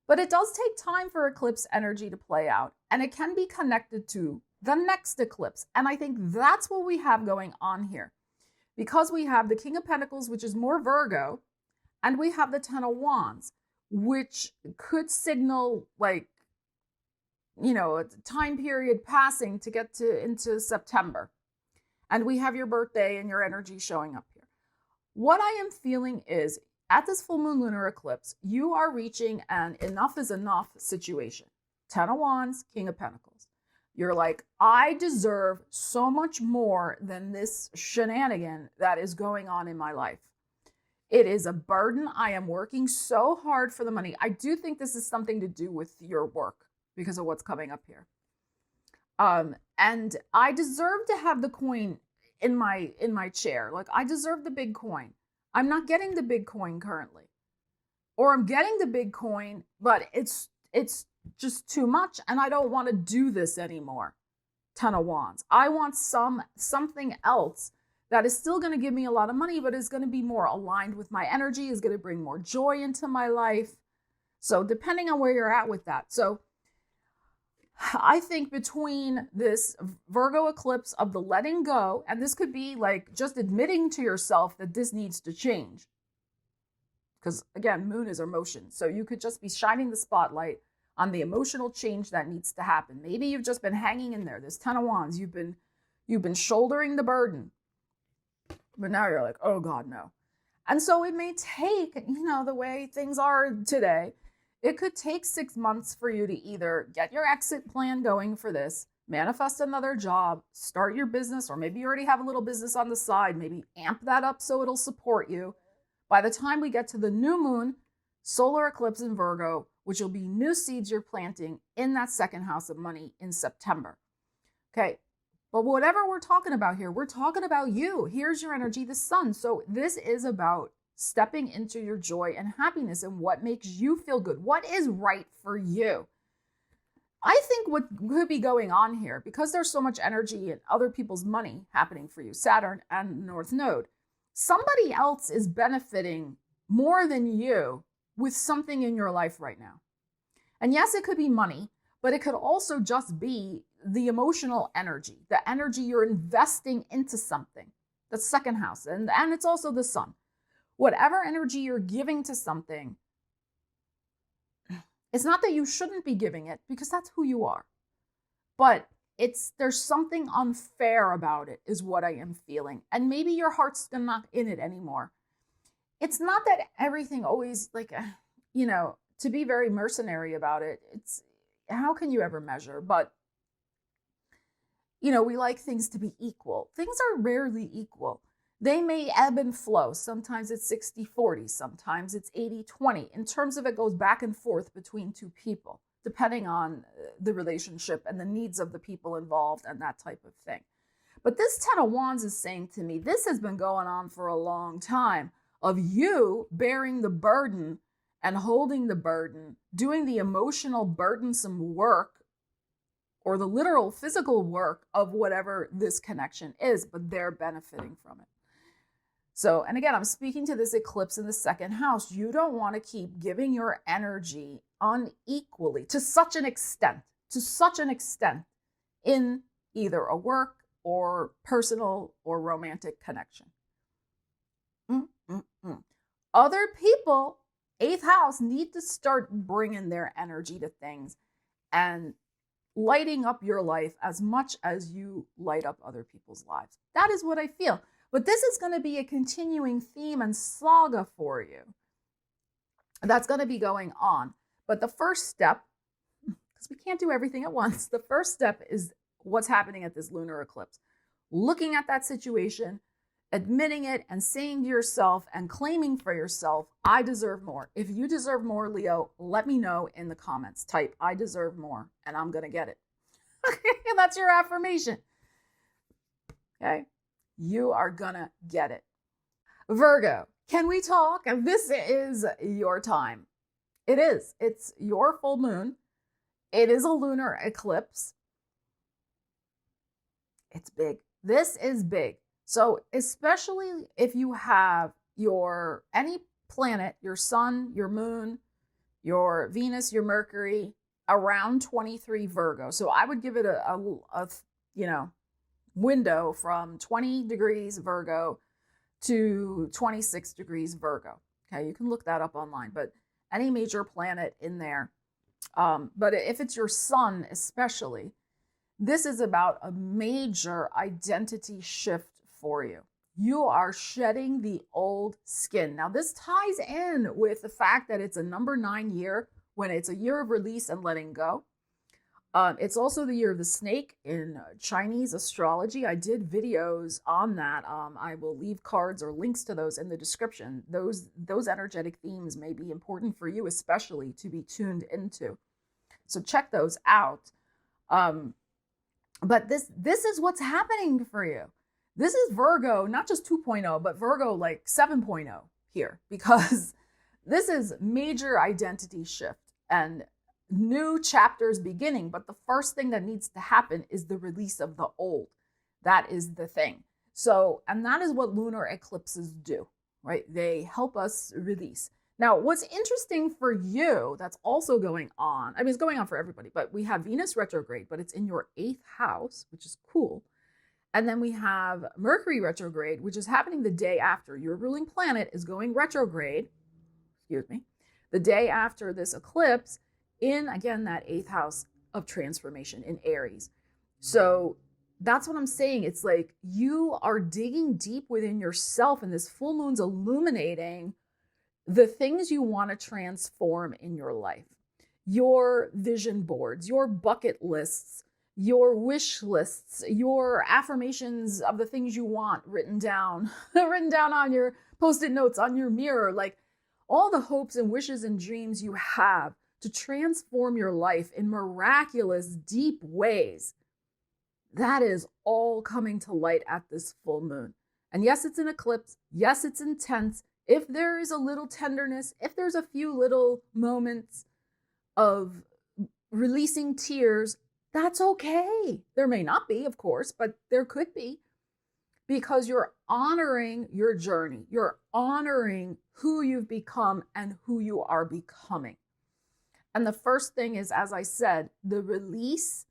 But it does take time for eclipse energy to play out, and it can be connected to the next eclipse. And I think that's what we have going on here. Because we have the King of Pentacles, which is more Virgo, and we have the Ten of Wands, which could signal, like, you know, a time period passing to get into September. And we have your birthday and your energy showing up here. What I am feeling is, at this full moon lunar eclipse, you are reaching an enough is enough situation. Ten of Wands, King of Pentacles. You're like, I deserve so much more than this shenanigan that is going on in my life. It is a burden. I am working so hard for the money. I do think this is something to do with your work because of what's coming up here. And I deserve to have the coin in my chair. Like, I deserve the big coin. I'm not getting the big coin currently. Or I'm getting the big coin, but it's just too much, and I don't want to do this anymore. Ten of Wands. I want something else that is still going to give me a lot of money, but is going to be more aligned with my energy, is going to bring more joy into my life. So depending on where you're at with that. So I think between this Virgo eclipse of the letting go, and this could be like just admitting to yourself that this needs to change. Because again, moon is emotion. So you could just be shining the spotlight on the emotional change that needs to happen. Maybe you've just been hanging in there. This Ten of Wands, you've been shouldering the burden. But now you're like, oh God, no. And so it may take, you know, the way things are today, it could take 6 months for you to either get your exit plan going for this, manifest another job, start your business, or maybe you already have a little business on the side, maybe amp that up so it'll support you. By the time we get to the new moon, solar eclipse in Virgo, which will be new seeds you're planting in that second house of money in September. Okay, but whatever we're talking about here, we're talking about you. Here's your energy, the sun. So this is about stepping into your joy and happiness and what makes you feel good. What is right for you? I think what could be going on here, because there's so much energy and other people's money happening for you, Saturn and North Node, somebody else is benefiting more than you with something in your life right now. And yes, it could be money, but it could also just be the emotional energy, the energy you're investing into something. The second house, and it's also the sun. Whatever energy you're giving to something, it's not that you shouldn't be giving it, because that's who you are. But there's something unfair about it, is what I am feeling. And maybe your heart's not in it anymore. It's not that everything always, like, you know, to be very mercenary about it, it's, how can you ever measure? But, you know, we like things to be equal. Things are rarely equal. They may ebb and flow. Sometimes it's 60-40, sometimes it's 80-20. In terms of it goes back and forth between two people, depending on the relationship and the needs of the people involved and that type of thing. But this Ten of Wands is saying to me, this has been going on for a long time, of you bearing the burden and holding the burden, doing the emotional burdensome work or the literal physical work of whatever this connection is, but they're benefiting from it. So, and again, I'm speaking to this eclipse in the second house. You don't want to keep giving your energy unequally to such an extent in either a work or personal or romantic connection. Other people, 8th house, need to start bringing their energy to things and lighting up your life as much as you light up other people's lives. That is what I feel. But this is going to be a continuing theme and saga for you. That's going to be going on. But the first step, because we can't do everything at once, the first step is what's happening at this lunar eclipse. Looking at that situation, admitting it, and saying to yourself and claiming for yourself, I deserve more. If you deserve more, Leo, let me know in the comments. Type, I deserve more, and I'm going to get it. That's your affirmation. Okay? You are going to get it. Virgo, can we talk? And this is your time. It is. It's your full moon. It is a lunar eclipse. It's big. This is big. So especially if you have any planet, your sun, your moon, your Venus, your Mercury around 23 Virgo. So I would give it a window from 20 degrees Virgo to 26 degrees Virgo. Okay, you can look that up online, but any major planet in there. But if it's your sun especially, this is about a major identity shift for you. You are shedding the old skin. Now, this ties in with the fact that it's a number 9 year, when it's a year of release and letting go. It's also the year of the snake in Chinese astrology. I did videos on that. I will leave cards or links to those in the description. Those energetic themes may be important for you, especially to be tuned into. So check those out. But this is what's happening for you. This is Virgo, not just 2.0, but Virgo like 7.0 here, because this is major identity shift and new chapters beginning. But the first thing that needs to happen is the release of the old. That is the thing. So, and that is what lunar eclipses do, right? They help us release. Now, what's interesting for you that's also going on, I mean, it's going on for everybody, but we have Venus retrograde, but it's in your 8th house, which is cool. And then we have Mercury retrograde, which is happening the day after. Your ruling planet is going retrograde, the day after this eclipse in, again, that 8th house of transformation in Aries. So that's what I'm saying. It's like you are digging deep within yourself, and this full moon's illuminating the things you want to transform in your life. Your vision boards, your bucket lists, your wish lists, your affirmations of the things you want written down on your Post-it notes on your mirror, like all the hopes and wishes and dreams you have to transform your life in miraculous, deep ways. That is all coming to light at this full moon. And yes, it's an eclipse. Yes, it's intense. If there is a little tenderness, if there's a few little moments of releasing tears, that's okay. There may not be, of course, but there could be, because you're honoring your journey. You're honoring who you've become and who you are becoming. And the first thing is, as I said, the release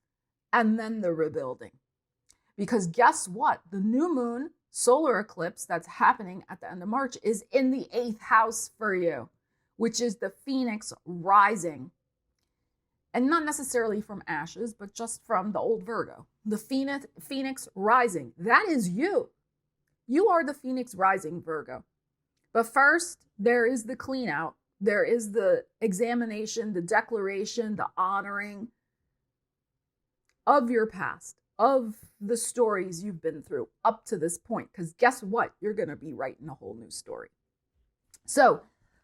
and then the rebuilding. Because guess what? The new moon solar eclipse that's happening at the end of March is in the 8th house for you, which is the Phoenix rising. And not necessarily from ashes, but just from the old Virgo. The Phoenix rising. That is you. You are the Phoenix rising, Virgo. But first, there is the clean out. There is the examination, the declaration, the honoring of your past, of the stories you've been through up to this point. Because guess what? You're going to be writing a whole new story. So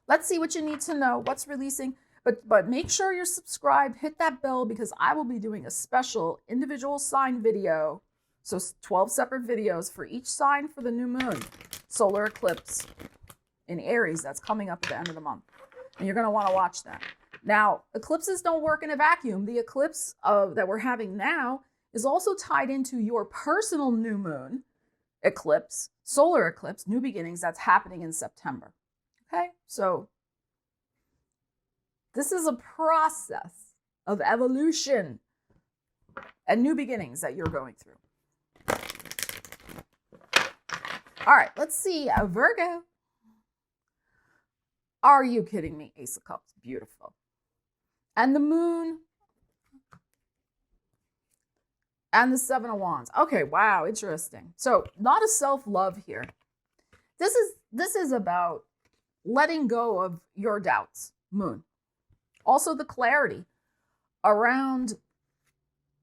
let's see what you need to know, what's releasing. But make sure you're subscribed, hit that bell, because I will be doing a special individual sign video. So 12 separate videos for each sign for the new moon solar eclipse in Aries that's coming up at the end of the month. And you're going to want to watch that. Now, eclipses don't work in a vacuum. The eclipse that we're having now is also tied into your personal new moon eclipse, solar eclipse, new beginnings, that's happening in September. Okay, so this is a process of evolution and new beginnings that you're going through. All right, let's see. Virgo. Are you kidding me? Ace of Cups, beautiful. And the moon. And the Seven of Wands. Okay, wow, interesting. So, not a self-love here. This is about letting go of your doubts, moon. Also the clarity around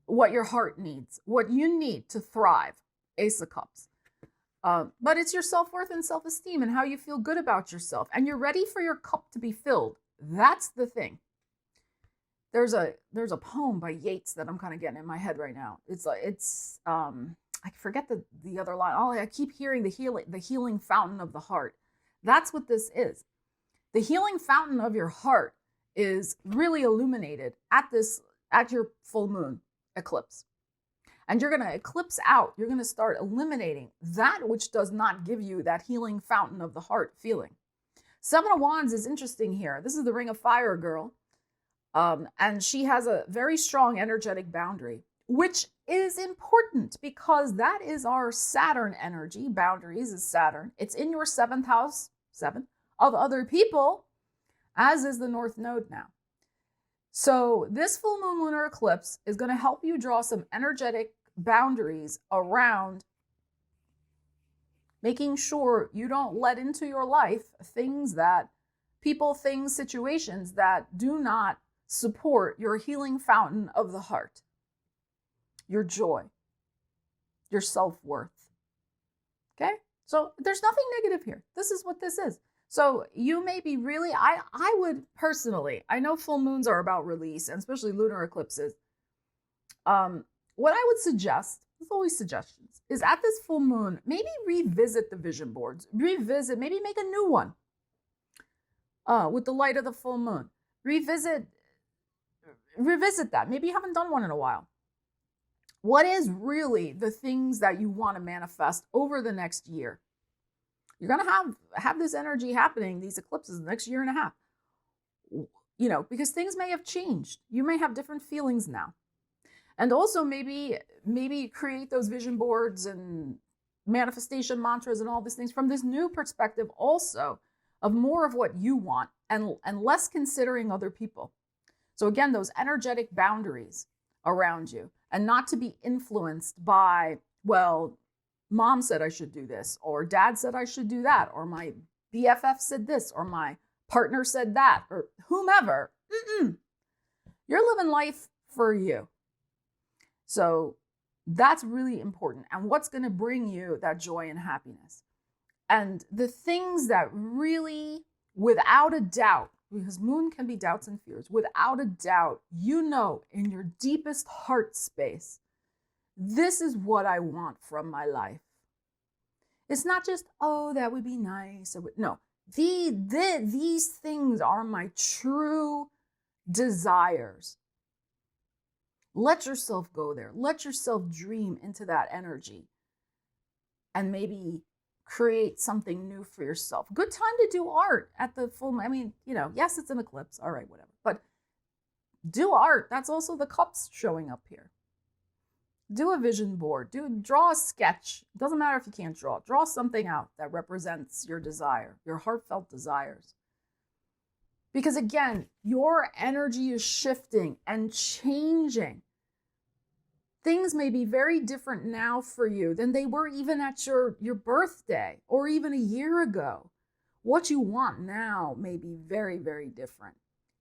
what your heart needs, what you need to thrive, Ace of Cups. But it's your self-worth and self-esteem and how you feel good about yourself. And you're ready for your cup to be filled. That's the thing. There's a poem by Yeats that I'm kind of getting in my head right now. I forget the other line. Oh, I keep hearing the healing fountain of the heart. That's what this is. The healing fountain of your heart is really illuminated at your full moon eclipse. And you're going to eclipse out. You're going to start eliminating that which does not give you that healing fountain of the heart feeling. Seven of Wands is interesting here. This is the Ring of Fire girl. And she has a very strong energetic boundary, which is important because that is our Saturn energy. Boundaries is Saturn. It's in your 7th house, 7 of other people, as is the North Node now. So this full moon lunar eclipse is going to help you draw some energetic boundaries around making sure you don't let into your life things that people, things, situations that do not support your healing fountain of the heart, your joy, your self-worth. Okay? So there's nothing negative here. This is what this is. So you may be really, I would personally, I know full moons are about release, and especially lunar eclipses. What I would suggest, there's always suggestions, is at this full moon, maybe revisit the vision boards. Revisit, maybe make a new one with the light of the full moon. Revisit that. Maybe you haven't done one in a while. What is really the things that you want to manifest over the next year? You're going to have this energy happening, these eclipses, the next year and a half. You know, because things may have changed. You may have different feelings now. And also maybe create those vision boards and manifestation mantras and all these things from this new perspective also of more of what you want and less considering other people. So again, those energetic boundaries around you, and not to be influenced by, well, mom said I should do this, or dad said I should do that, or my BFF said this, or my partner said that, or whomever. You're living life for you. So that's really important. And what's going to bring you that joy and happiness? And the things that really, without a doubt, because moon can be doubts and fears, without a doubt, you know in your deepest heart space, this is what I want from my life. It's not just, oh, that would be nice. No, these things are my true desires. Let yourself go there. Let yourself dream into that energy and maybe create something new for yourself. Good time to do art at the full, I mean, you know, yes, it's an eclipse. All right, whatever. But do art. That's also the cups showing up here. Do a vision board. Draw a sketch. It doesn't matter if you can't draw. Draw something out that represents your desire, your heartfelt desires. Because again, your energy is shifting and changing. Things may be very different now for you than they were even at your birthday or even a year ago. What you want now may be very, very different.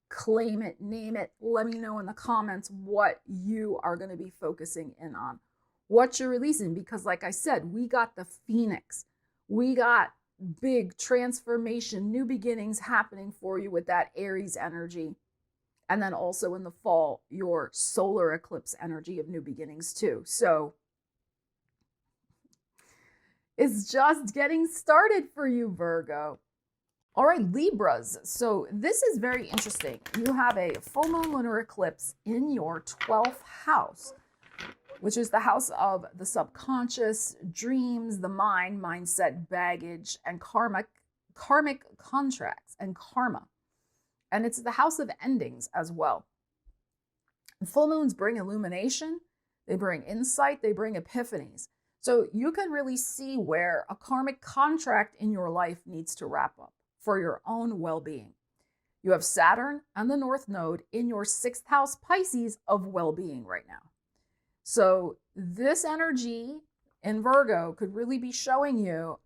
Claim it, name it. Let me know in the comments what you are going to be focusing in on, what you're releasing. Because like I said, we got the Phoenix. We got big transformation, new beginnings happening for you with that Aries energy. And then also in the fall, your solar eclipse energy of new beginnings too. So it's just getting started for you, Virgo. All right, Libras. So this is very interesting. You have a full moon lunar eclipse in your 12th house, which is the house of the subconscious, dreams, the mind, mindset, baggage, and karmic contracts and karma. And it's the house of endings as well. Full moons bring illumination, they bring insight, they bring epiphanies. So you can really see where a karmic contract in your life needs to wrap up for your own well-being. You have Saturn and the North Node in your 6th house Pisces of well-being right now. So this energy in Virgo could really be showing you,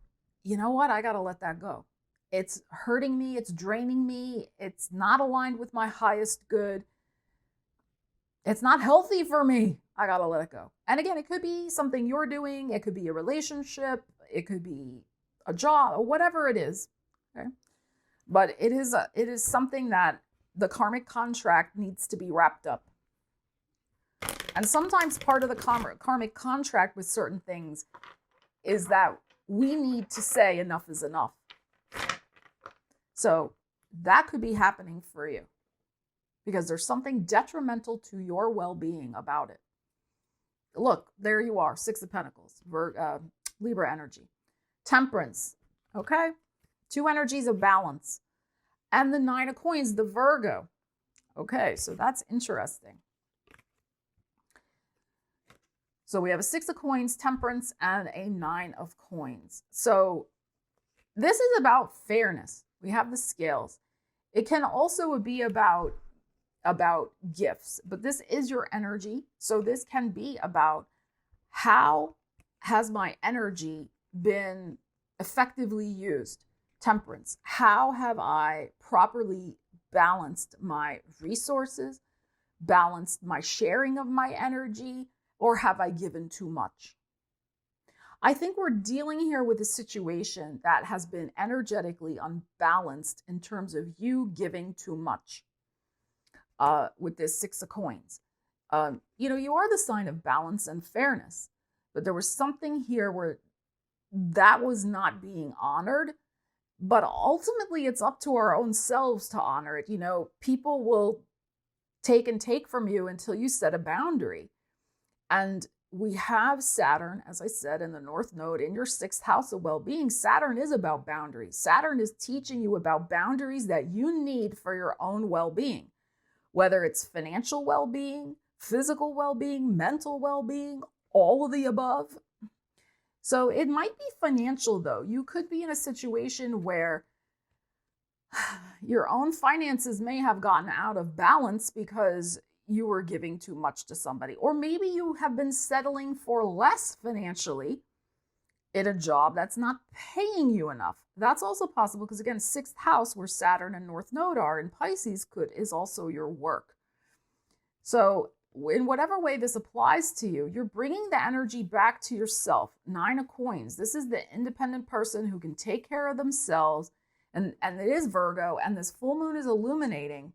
you know what, I got to let that go. It's hurting me, it's draining me, it's not aligned with my highest good. It's not healthy for me. I got to let it go. And again, it could be something you're doing, it could be a relationship, it could be a job, or whatever it is. Okay? But it is something that the karmic contract needs to be wrapped up. And sometimes part of the karmic contract with certain things is that we need to say enough is enough. So that could be happening for you because there's something detrimental to your well-being about it. Look, there you are, 6 of Pentacles, Libra energy. Temperance, okay? 2 energies of balance. And the 9 of Coins, the Virgo. Okay, so that's interesting. So we have a 6 of Coins, Temperance, and a 9 of Coins. So this is about fairness. We have the scales. It can also be about gifts, but this is your energy. So this can be about how has my energy been effectively used? Temperance. How have I properly balanced my resources, balanced my sharing of my energy, or have I given too much? I think we're dealing here with a situation that has been energetically unbalanced in terms of you giving too much with this 6 of Coins. You are the sign of balance and fairness, but there was something here where that was not being honored. But ultimately, it's up to our own selves to honor it. People will take from you until you set a boundary. And we have Saturn, as I said, in the North Node in your 6th house of well-being. Saturn is about boundaries. Saturn is teaching you about boundaries that you need for your own well-being, whether it's financial well-being, physical well-being, mental well-being, all of the above. So it might be financial, though. You could be in a situation where your own finances may have gotten out of balance because you were giving too much to somebody. Or maybe you have been settling for less financially in a job that's not paying you enough. That's also possible because, again, 6th house where Saturn and North Node are in Pisces is also your work. So in whatever way this applies to you, you're bringing the energy back to yourself. 9 of Coins. This is the independent person who can take care of themselves. And it is Virgo, and this full moon is illuminating.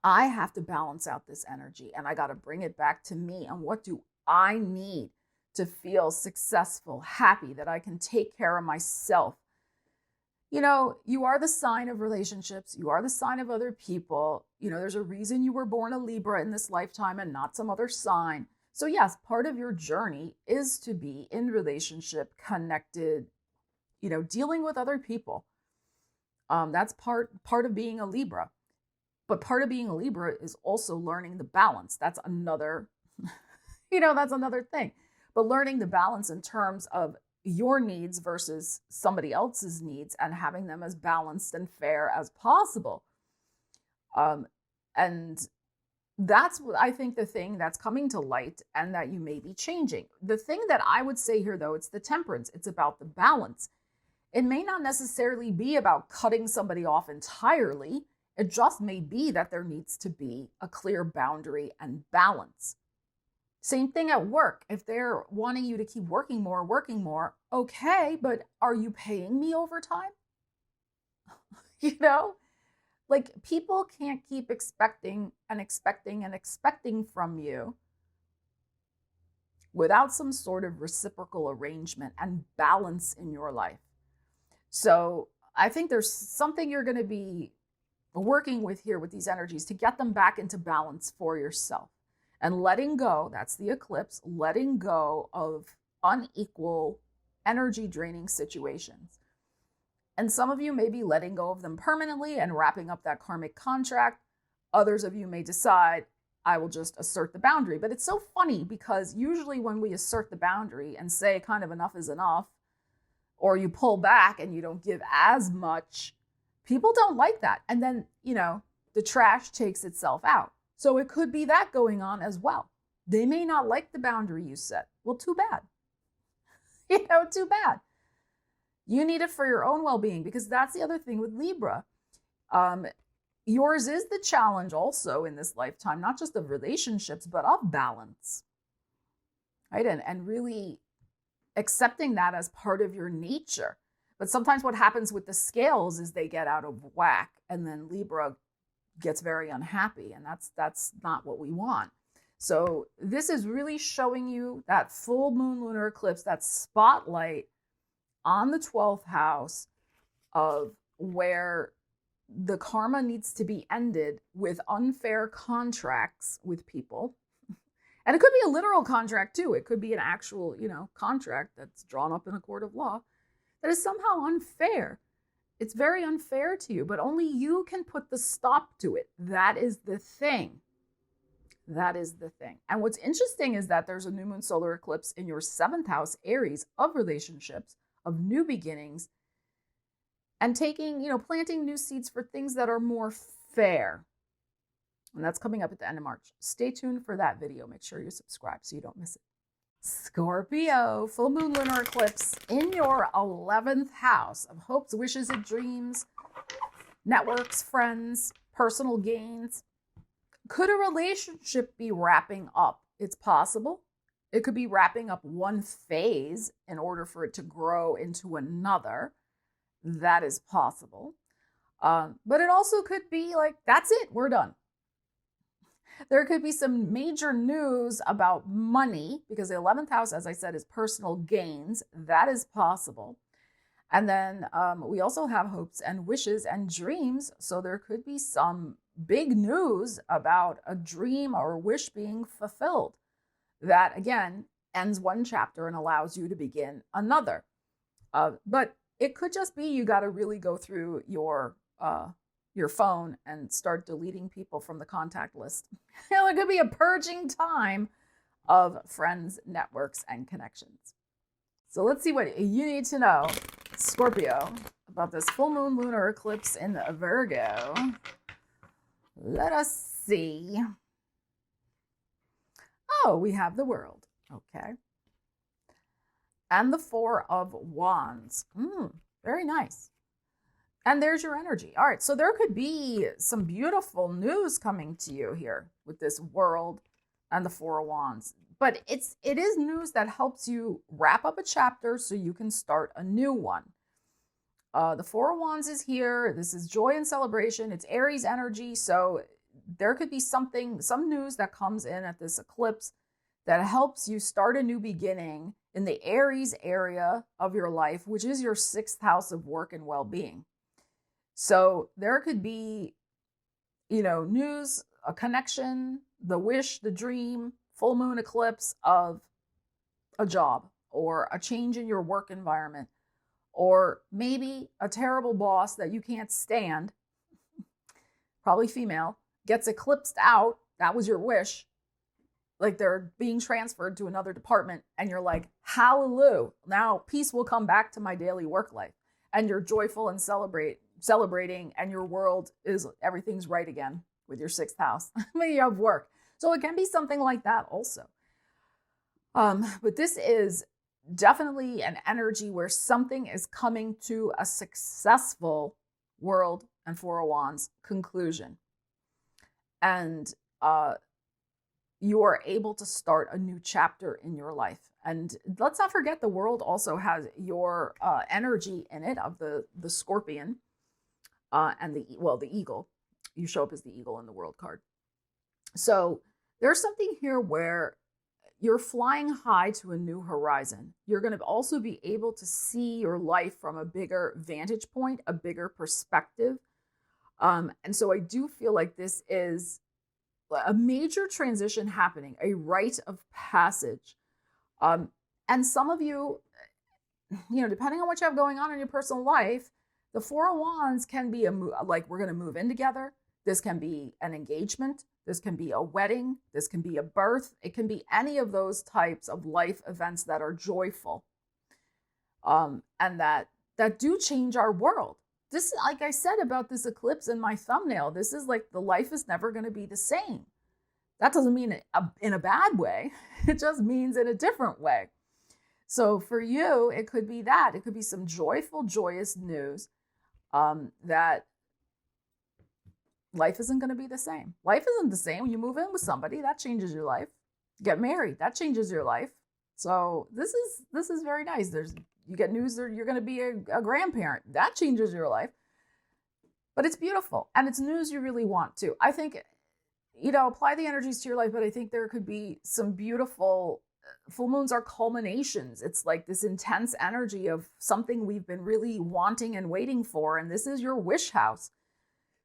I have to balance out this energy, and I got to bring it back to me. And what do I need to feel successful, happy, that I can take care of myself? You are the sign of relationships. You are the sign of other people. There's a reason you were born a Libra in this lifetime and not some other sign. So yes, part of your journey is to be in relationship, connected, dealing with other people. That's part of being a Libra. But part of being a Libra is also learning the balance. That's another, that's another thing. But learning the balance in terms of your needs versus somebody else's needs and having them as balanced and fair as possible. And that's what I think the thing that's coming to light and that you may be changing. The thing that I would say here, though, it's the Temperance. It's about the balance. It may not necessarily be about cutting somebody off entirely. It just may be that there needs to be a clear boundary and balance. Same thing at work. If they're wanting you to keep working more, okay, but are you paying me overtime? People can't keep expecting from you without some sort of reciprocal arrangement and balance in your life. So I think there's something you're going to be working with here with these energies to get them back into balance for yourself. And letting go, that's the eclipse, letting go of unequal energy draining situations. And some of you may be letting go of them permanently and wrapping up that karmic contract. Others of you may decide, I will just assert the boundary. But it's so funny because usually when we assert the boundary and say kind of enough is enough, or you pull back and you don't give as much, people don't like that. And then, the trash takes itself out. So it could be that going on as well. They may not like the boundary you set. Well, too bad. Too bad. You need it for your own well-being, because that's the other thing with Libra. Yours is the challenge also in this lifetime, not just of relationships, but of balance, right? And really accepting that as part of your nature. But sometimes what happens with the scales is they get out of whack, and then Libra gets very unhappy, and that's not what we want. So this is really showing you that full moon lunar eclipse, that spotlight on the 12th house of where the karma needs to be ended with unfair contracts with people. And it could be a literal contract too. It could be an actual, contract that's drawn up in a court of law that is somehow unfair. It's very unfair to you, but only you can put the stop to it. That is the thing. That is the thing. And what's interesting is that there's a new moon solar eclipse in your 7th house, Aries, of relationships, of new beginnings, and taking, planting new seeds for things that are more fair. And that's coming up at the end of March. Stay tuned for that video. Make sure you subscribe so you don't miss it. Scorpio, full moon lunar eclipse in your 11th house of hopes, wishes, and dreams, networks, friends, personal gains. Could a relationship be wrapping up? It's possible. It could be wrapping up one phase in order for it to grow into another. That is possible. But it also could be like, that's it, we're done. There could be some major news about money, because the 11th house, as I said, is personal gains. That is possible. And then we also have hopes and wishes and dreams. So there could be some big news about a dream or wish being fulfilled that, again, ends one chapter and allows you to begin another. But it could just be you got to really go through your phone and start deleting people from the contact list. It could be a purging time of friends, networks, and connections. So let's see what you need to know, Scorpio, about this full moon lunar eclipse in Virgo. Let us see. Oh, we have the World. Okay. And the Four of Wands. Very nice. And there's your energy. All right, so there could be some beautiful news coming to you here with this World and the Four of Wands. But it is news that helps you wrap up a chapter so you can start a new one. The Four of Wands is here. This is joy and celebration. It's Aries energy. So there could be some news that comes in at this eclipse that helps you start a new beginning in the Aries area of your life, which is your 6th house of work and well-being. So there could be, news, a connection, the wish, the dream, full moon eclipse of a job or a change in your work environment, or maybe a terrible boss that you can't stand, probably female, gets eclipsed out. That was your wish. Like they're being transferred to another department and you're like, hallelujah, now peace will come back to my daily work life. And you're joyful and celebrating, and your world is, everything's right again with your 6th house. You have work. So it can be something like that also. But this is definitely an energy where something is coming to a successful World and Four of Wands conclusion. And you are able to start a new chapter in your life. And let's not forget, the World also has your energy in it of the Scorpion and the Eagle. You show up as the Eagle in the World card. So there's something here where you're flying high to a new horizon. You're going to also be able to see your life from a bigger vantage point, a bigger perspective. And so I do feel like this is a major transition happening, a rite of passage. And some of you, depending on what you have going on in your personal life, the Four of Wands can be like, we're going to move in together. This can be an engagement. This can be a wedding. This can be a birth. It can be any of those types of life events that are joyful, and that do change our world. This, like I said about this eclipse in my thumbnail, this is like the life is never going to be the same. That doesn't mean it in a bad way. It just means in a different way. So for you, it could be that. It could be some joyful, joyous news that life isn't going to be the same. Life isn't the same. When you move in with somebody, that changes your life. Get married, that changes your life. So this is very nice. You get news that you're going to be a grandparent. That changes your life. But it's beautiful. And it's news you really want to. I think, apply the energies to your life, but I think there could be some beautiful full moons are culminations. It's like this intense energy of something we've been really wanting and waiting for. And this is your wish house.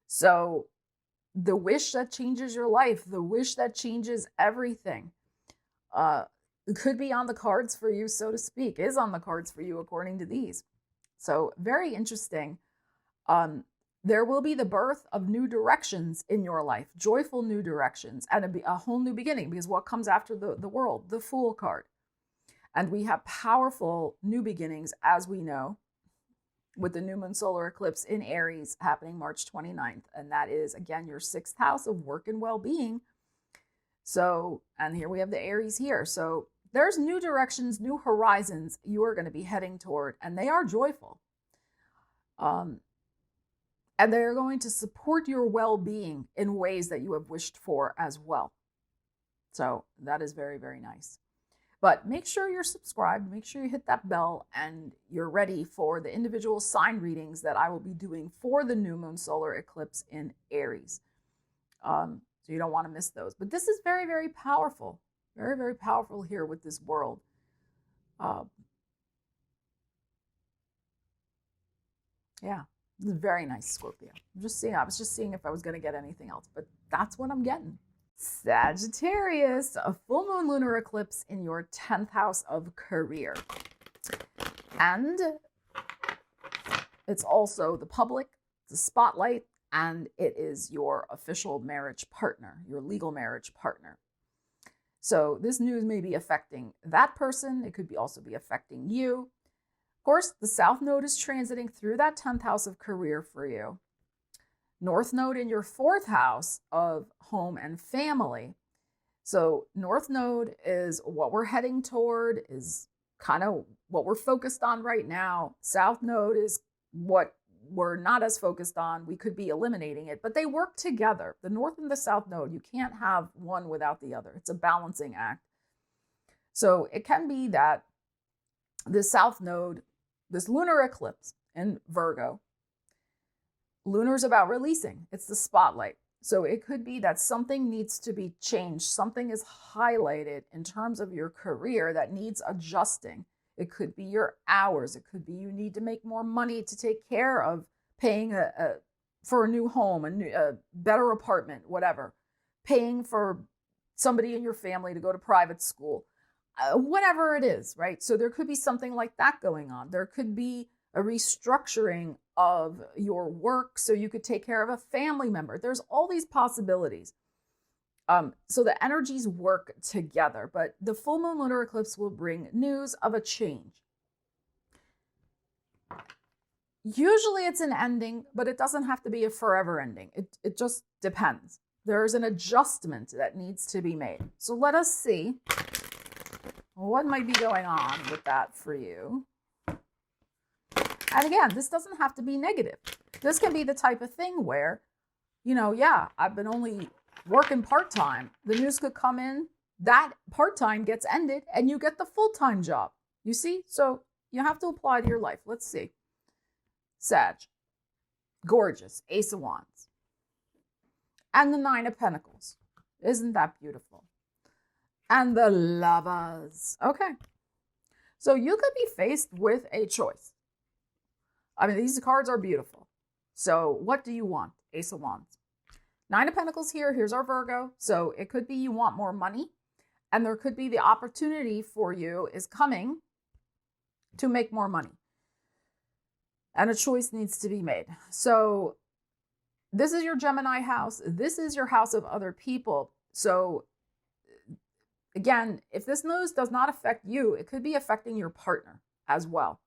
So the wish that changes your life, the wish that changes everything, could be on the cards for you, so to speak, is on the cards for you according to these. So very interesting. There will be the birth of new directions in your life, joyful new directions, and a whole new beginning, because what comes after the world? The Fool card. And we have powerful new beginnings, as we know, with the new moon solar eclipse in Aries happening March 29th. And that is, again, your 6th house of work and well-being. So, and here we have the Aries here. So there's new directions, new horizons you are going to be heading toward, and they are joyful. And they're going to support your well-being in ways that you have wished for as well. So that is very, very nice. But make sure you're subscribed, make sure you hit that bell, and you're ready for the individual sign readings that I will be doing for the new moon solar eclipse in Aries. So you don't want to miss those. But this is very, very powerful. Very, very powerful here with this world. Yeah. This is very nice, Scorpio. I was just seeing if I was going to get anything else, but that's what I'm getting. Sagittarius, a full moon lunar eclipse in your 10th house of career. And it's also the public, the spotlight, and it is your official marriage partner, your legal marriage partner. So this news may be affecting that person. It could also be affecting you. Of course, the South Node is transiting through that 10th house of career for you. North Node in your 4th house of home and family. So North Node is what we're heading toward, is kind of what we're focused on right now. South Node is what we're not as focused on. We could be eliminating it, but they work together. The North and the South Node, you can't have one without the other. It's a balancing act. So it can be that the South Node, this lunar eclipse in Virgo, lunar is about releasing. It's the spotlight. So it could be that something needs to be changed. Something is highlighted in terms of your career that needs adjusting. It could be your hours. It could be you need to make more money to take care of paying for a new home, a better apartment, whatever. Paying for somebody in your family to go to private school. Whatever it is, right? So there could be something like that going on. There could be a restructuring of your work so you could take care of a family member. There's all these possibilities. So the energies work together, but the full moon lunar eclipse will bring news of a change. Usually it's an ending, but it doesn't have to be a forever ending. It just depends. There's an adjustment that needs to be made. So let us see what might be going on with that for you. And again, this doesn't have to be negative. This can be the type of thing where, I've been only working part-time. The news could come in, that part-time gets ended, and you get the full-time job. You see? So you have to apply to your life. Let's see. Sag. Gorgeous. Ace of Wands. And the 9 of Pentacles. Isn't that beautiful? and the Lovers. Okay. So you could be faced with a choice. I mean, these cards are beautiful. So what do you want? Ace of Wands. Nine of Pentacles here. Here's our Virgo. So it could be you want more money, and there could be the opportunity for you is coming to make more money. And a choice needs to be made. So this is your Gemini house. This is your house of other people. So again, if this news does not affect you, it could be affecting your partner as well,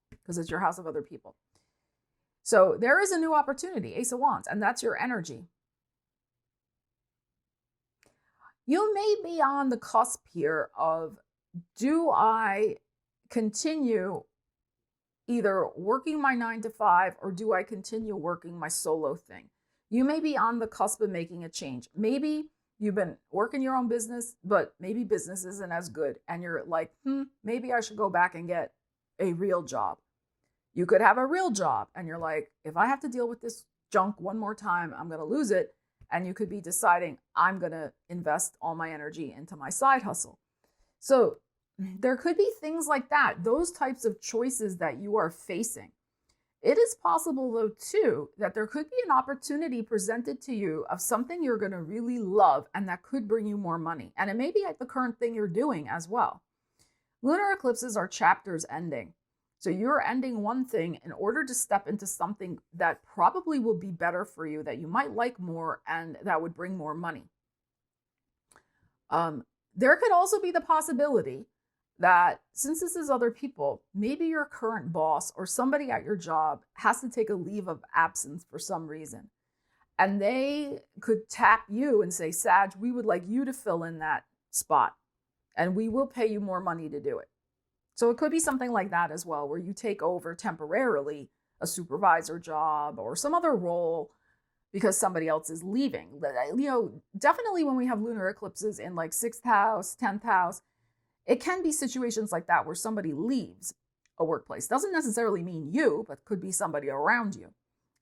because it's your house of other people. So there is a new opportunity, Ace of Wands, and that's your energy. You may be on the cusp here of, do I continue either working my 9 to 5 or do I continue working my solo thing? You may be on the cusp of making a change. Maybe you've been working your own business, but maybe business isn't as good. And you're like, maybe I should go back and get a real job. You could have a real job and you're like, if I have to deal with this junk one more time, I'm going to lose it. And you could be deciding, I'm going to invest all my energy into my side hustle. So there could be things like that, those types of choices that you are facing. It is possible, though, too, that there could be an opportunity presented to you of something you're going to really love and that could bring you more money. And it may be at the current thing you're doing as well. Lunar eclipses are chapters ending. So you're ending one thing in order to step into something that probably will be better for you, that you might like more, and that would bring more money. There could also be the possibility that since this is other people, maybe your current boss or somebody at your job has to take a leave of absence for some reason. And they could tap you and say, Sag, we would like you to fill in that spot and we will pay you more money to do it. So it could be something like that as well, where you take over temporarily a supervisor job or some other role because somebody else is leaving. You know, definitely when we have lunar eclipses in like 6th house, 10th house, it can be situations like that where somebody leaves a workplace. Doesn't necessarily mean you, but could be somebody around you.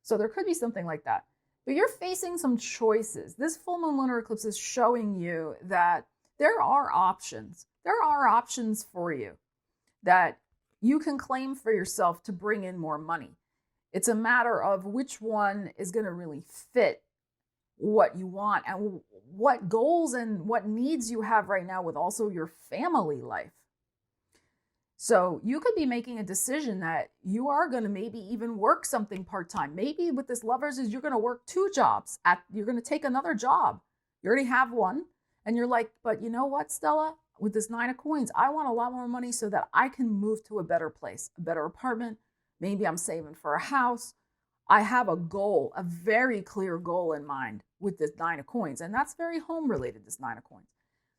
So there could be something like that. But you're facing some choices. This full moon lunar eclipse is showing you that there are options. There are options for you that you can claim for yourself to bring in more money. It's a matter of which one is going to really fit what you want and what goals and what needs you have right now with also your family life. So you could be making a decision that you are going to maybe even work something part-time. Maybe with this Lovers is you're going to work 2 jobs. You're going to take another job. You already have one. And you're like, but you know what, Stella? With this 9 of coins, I want a lot more money so that I can move to a better place, a better apartment. Maybe I'm saving for a house. I have a goal, a very clear goal in mind with this 9 of coins. And that's very home related, this 9 of coins.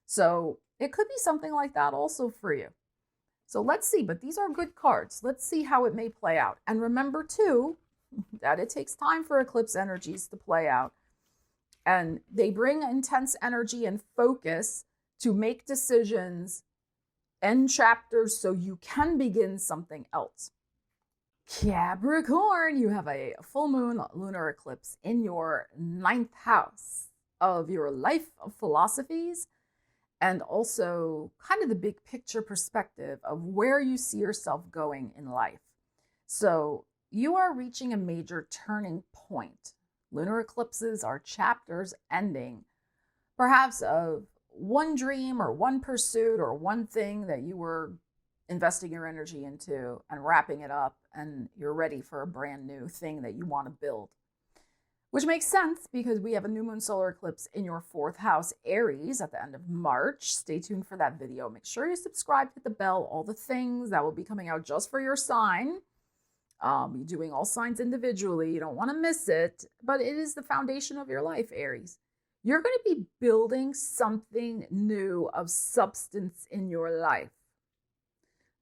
So it could be something like that also for you. So let's see, but these are good cards. Let's see how it may play out. And remember too, that it takes time for eclipse energies to play out. And they bring intense energy and focus to make decisions, end chapters so you can begin something else. Capricorn, you have a full moon lunar eclipse in your 9th house of your life of philosophies and also kind of the big picture perspective of where you see yourself going in life. So you are reaching a major turning point. Lunar eclipses are chapters ending, perhaps of one dream or one pursuit or one thing that you were investing your energy into and wrapping it up, and you're ready for a brand new thing that you want to build. Which makes sense because we have a new moon solar eclipse in your 4th house, Aries, at the end of March. Stay tuned for that video. Make sure you subscribe, hit the bell, all the things that will be coming out just for your sign. You're doing all signs individually. You don't want to miss it, but it is the foundation of your life, Aries. You're going to be building something new of substance in your life.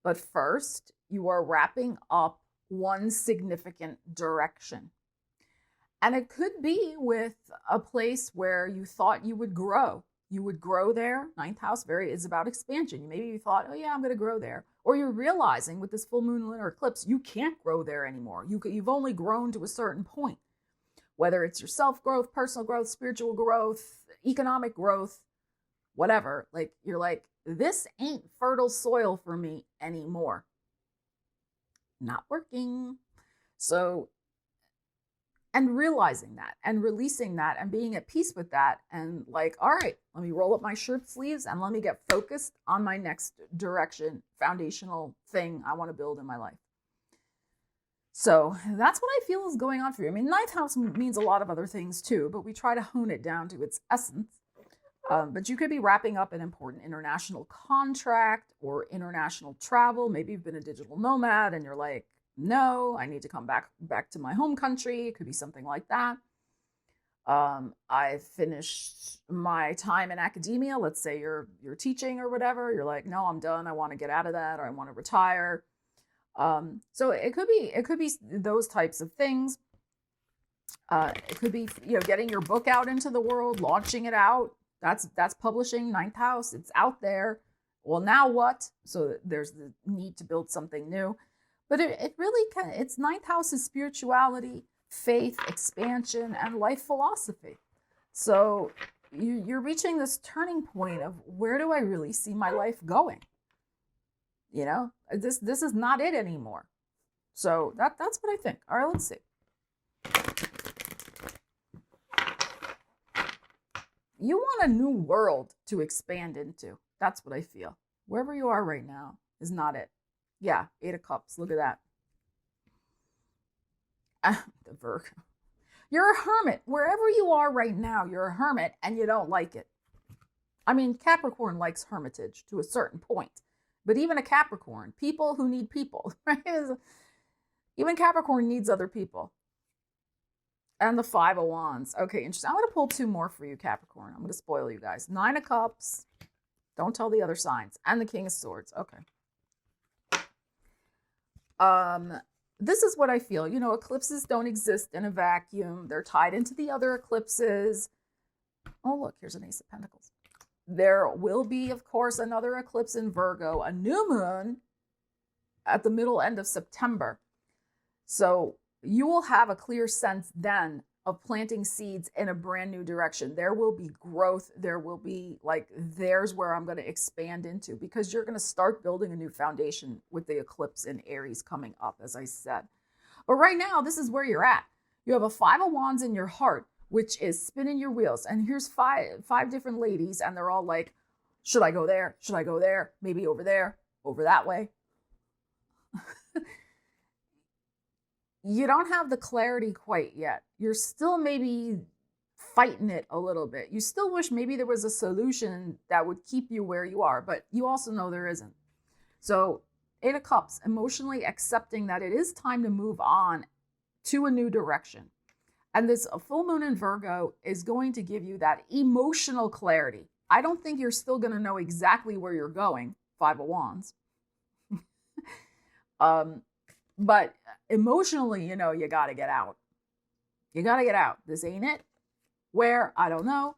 But first, you are wrapping up one significant direction. And it could be with a place where you thought you would grow. You would grow there. 9th house is about expansion. Maybe you thought, oh yeah, I'm going to grow there. Or you're realizing with this full moon lunar eclipse, you can't grow there anymore. You've only grown to a certain point. Whether it's your self-growth, personal growth, spiritual growth, economic growth, whatever. Like, you're like, this ain't fertile soil for me anymore. Not working. So, and realizing that and releasing that and being at peace with that, and like, all right, let me roll up my shirt sleeves and let me get focused on my next direction, foundational thing I want to build in my life. So that's what I feel is going on for you. I mean, ninth house means a lot of other things too, but we try to hone it down to its essence. But you could be wrapping up an important international contract or international travel. Maybe you've been a digital nomad and you're like, no, I need to come back to my home country. It could be something like that. I finished my time in academia. Let's say you're teaching or whatever. You're like, no, I'm done. I want to get out of that, or I want to retire. So it could be those types of things. It could be, getting your book out into the world, launching it out. That's publishing, ninth house. It's out there. Well, now what? So there's the need to build something new. But it really it's ninth house is spirituality, faith, expansion, and life philosophy. So you're reaching this turning point of, where do I really see my life going? This is not it anymore. So that's what I think. All right, let's see. You want a new world to expand into. That's what I feel. Wherever you are right now is not it. Yeah, 8 of Cups. Look at that. The Virgo. You're a hermit. Wherever you are right now, you're a hermit and you don't like it. I mean, Capricorn likes hermitage to a certain point. But even a Capricorn, people who need people, right? Even Capricorn needs other people. And the 5 of Wands. Okay, interesting. I'm going to pull 2 more for you, Capricorn. I'm going to spoil you guys. 9 of Cups. Don't tell the other signs. And the King of Swords. Okay. This is what I feel. Eclipses don't exist in a vacuum. They're tied into the other eclipses. Oh, look, here's an Ace of Pentacles. There will be, of course, another eclipse in Virgo, a new moon at the middle end of September. So you will have a clear sense then of planting seeds in a brand new direction. There will be growth. There will be there's where I'm going to expand into, because you're going to start building a new foundation with the eclipse in Aries coming up, as I said. But right now, this is where you're at. You have a 5 of Wands in your heart, which is spinning your wheels. And here's five different ladies, and they're all like, should I go there? Should I go there? Maybe over there, over that way. You don't have the clarity quite yet. You're still maybe fighting it a little bit. You still wish maybe there was a solution that would keep you where you are, but you also know there isn't. So 8 of Cups, emotionally accepting that it is time to move on to a new direction. And this full moon in Virgo is going to give you that emotional clarity. I don't think you're still going to know exactly where you're going, 5 of Wands. But emotionally, you got to get out. You got to get out. This ain't it. Where? I don't know.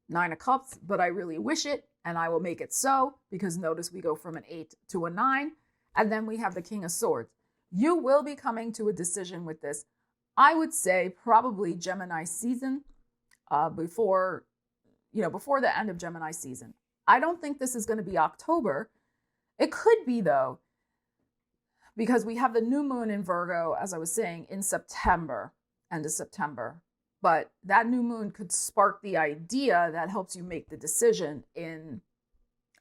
9 of Cups, but I really wish it, and I will make it so, because notice we go from an 8 to a 9, and then we have the King of Swords. You will be coming to a decision with this. I would say probably Gemini season, before the end of Gemini season. I don't think this is going to be October. It could be, though, because we have the new moon in Virgo, as I was saying, in September, end of September. But that new moon could spark the idea that helps you make the decision in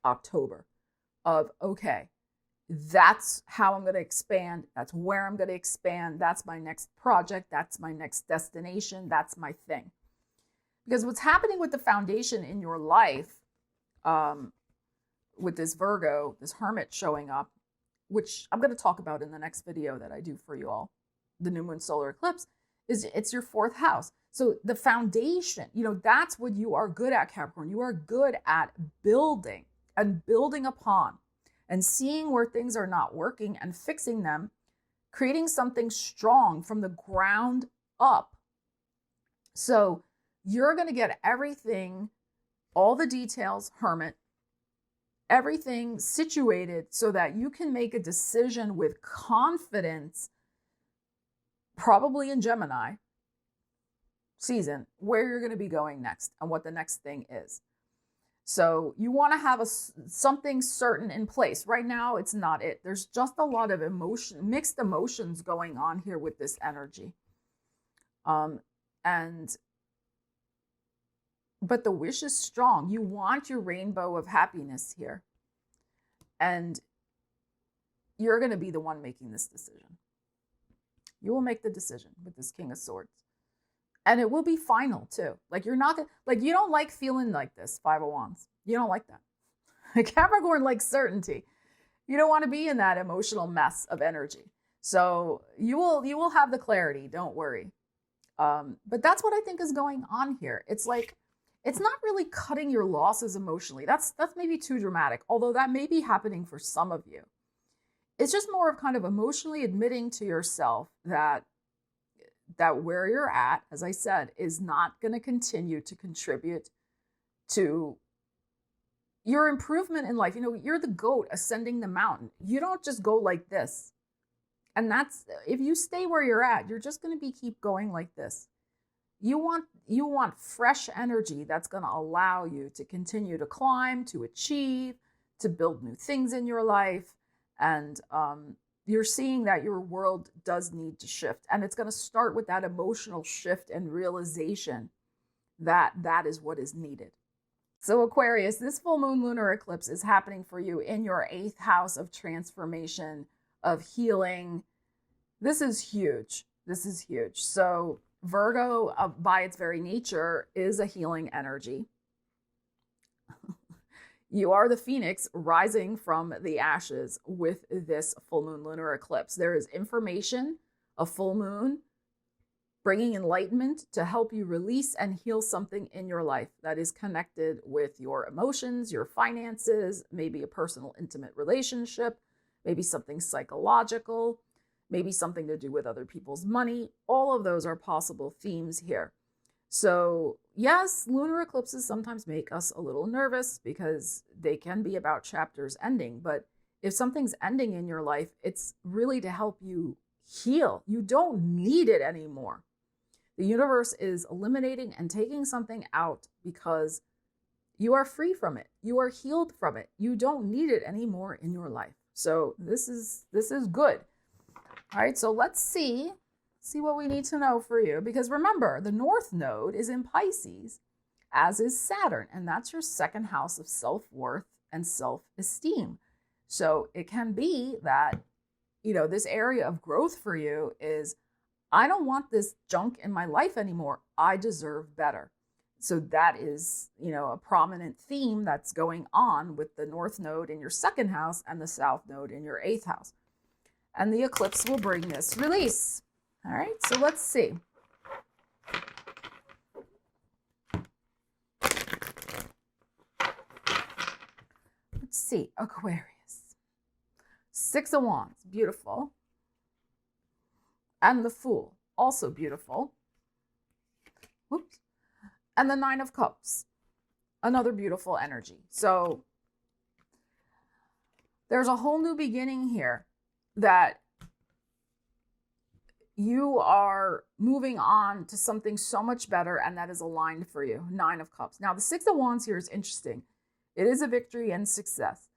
October of, okay, that's how I'm going to expand. That's where I'm going to expand. That's my next project. That's my next destination. That's my thing. Because what's happening with the foundation in your life, with this Virgo, this hermit showing up, which I'm going to talk about in the next video that I do for you all, the new moon solar eclipse, is it's your 4th house. So the foundation, that's what you are good at, Capricorn. You are good at building and building upon and seeing where things are not working and fixing them, creating something strong from the ground up. So you're going to get everything, all the details, hermit, everything situated so that you can make a decision with confidence, probably in Gemini season, where you're going to be going next and what the next thing is. So you want to have something certain in place. Right now, it's not it. There's just a lot of mixed emotions going on here with this energy. But the wish is strong. You want your rainbow of happiness here. And you're going to be the one making this decision. You will make the decision with this King of Swords. And it will be final too. Like you're not, like you don't like feeling like this, Five of Wands. You don't like that. Capricorn likes certainty. You don't want to be in that emotional mess of energy. So you will have the clarity, don't worry. But that's what I think is going on here. It's like, it's not really cutting your losses emotionally. That's maybe too dramatic, although that may be happening for some of you. It's just more of kind of emotionally admitting to yourself that where you're at, as I said, is not going to continue to contribute to your improvement in life. You know, you're the goat ascending the mountain. You don't just go like this. And that's, if you stay where you're at, you're just going to keep going like this. You want fresh energy that's going to allow you to continue to climb, to achieve, to build new things in your life. And you're seeing that your world does need to shift. And it's going to start with that emotional shift and realization that that is what is needed. So Aquarius, this full moon lunar eclipse is happening for you in your 8th house of transformation, of healing. This is huge. This is huge. So Virgo, by its very nature, is a healing energy. You are the phoenix rising from the ashes with this full moon lunar eclipse. There is information, a full moon, bringing enlightenment to help you release and heal something in your life that is connected with your emotions, your finances, maybe a personal intimate relationship, maybe something psychological, maybe something to do with other people's money. All of those are possible themes here. So yes, lunar eclipses sometimes make us a little nervous because they can be about chapters ending. But if something's ending in your life, it's really to help you heal. You don't need it anymore. The universe is eliminating and taking something out because you are free from it. You are healed from it. You don't need it anymore in your life. So this is good. All right, so let's see what we need to know for you. Because remember, the North Node is in Pisces, as is Saturn. And that's your 2nd house of self-worth and self-esteem. So it can be that, you know, this area of growth for you is, I don't want this junk in my life anymore. I deserve better. So that is, you know, a prominent theme that's going on with the North Node in your 2nd house and the South Node in your 8th house. And the eclipse will bring this release. All right, so let's see. Let's see, Aquarius. 6 of Wands, beautiful. And the Fool, also beautiful. Whoops. And the 9 of Cups, another beautiful energy. So there's a whole new beginning here that you are moving on to something so much better, and that is aligned for you. 9 of Cups. Now, the 6 of Wands here is interesting. It is a victory and success.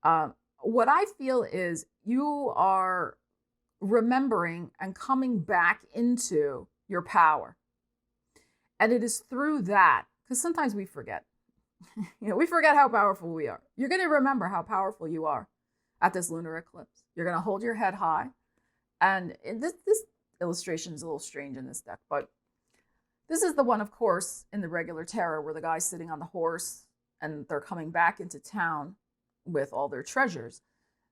What I feel is you are remembering and coming back into your power. And it is through that, because sometimes we forget. You know, we forget how powerful we are. You're going to remember how powerful you are at this lunar eclipse. You're going to hold your head high. And this illustration is a little strange in this deck, but this is the one, of course, in the regular tarot where the guy's sitting on the horse and they're coming back into town with all their treasures.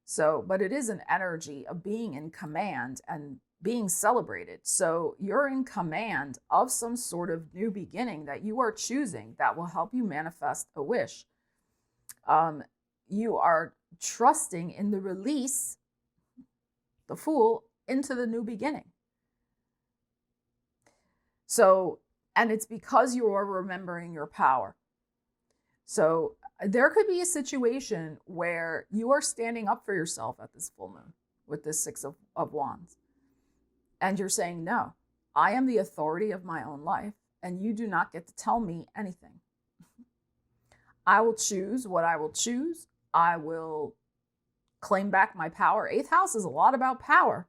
So, but it is an energy of being in command and being celebrated. So you're in command of some sort of new beginning that you are choosing that will help you manifest a wish. You are trusting in the release, the Fool, into the new beginning. So, and it's because you are remembering your power. So there could be a situation where you are standing up for yourself at this full moon with this 6 of Wands. And you're saying, no, I am the authority of my own life, and you do not get to tell me anything. I will choose what I will choose. I will claim back my power. 8th house is a lot about power.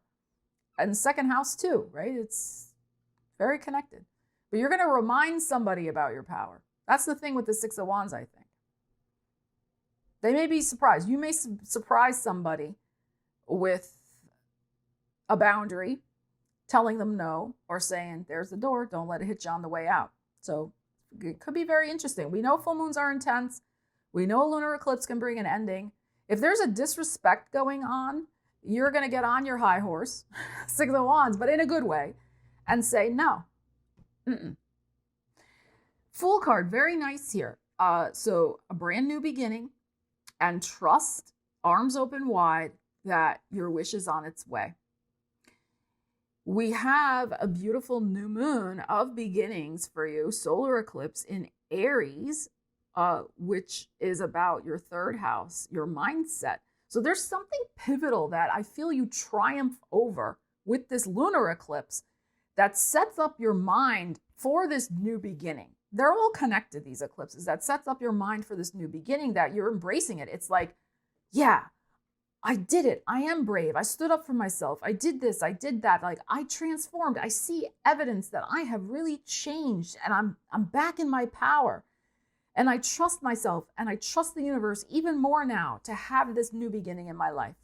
And 2nd house too, right? It's very connected. But you're going to remind somebody about your power. That's the thing with the 6 of Wands, I think. They may be surprised. You may surprise somebody with a boundary, telling them no, or saying, there's the door, don't let it hit you on the way out. So it could be very interesting. We know full moons are intense. We know a lunar eclipse can bring an ending. If there's a disrespect going on, you're going to get on your high horse, 6 of Wands, but in a good way, and say no. Fool card, very nice here. So a brand new beginning, and trust, arms open wide, that your wish is on its way. We have a beautiful new moon of beginnings for you, solar eclipse in Aries, which is about your 3rd house, your mindset. So there's something pivotal that I feel you triumph over with this lunar eclipse that sets up your mind for this new beginning. They're all connected, these eclipses, that sets up your mind for this new beginning, that you're embracing it. It's like, yeah, I did it. I am brave. I stood up for myself. I did this. I did that. Like, I transformed. I see evidence that I have really changed, and I'm back in my power. And I trust myself, and I trust the universe even more now to have this new beginning in my life.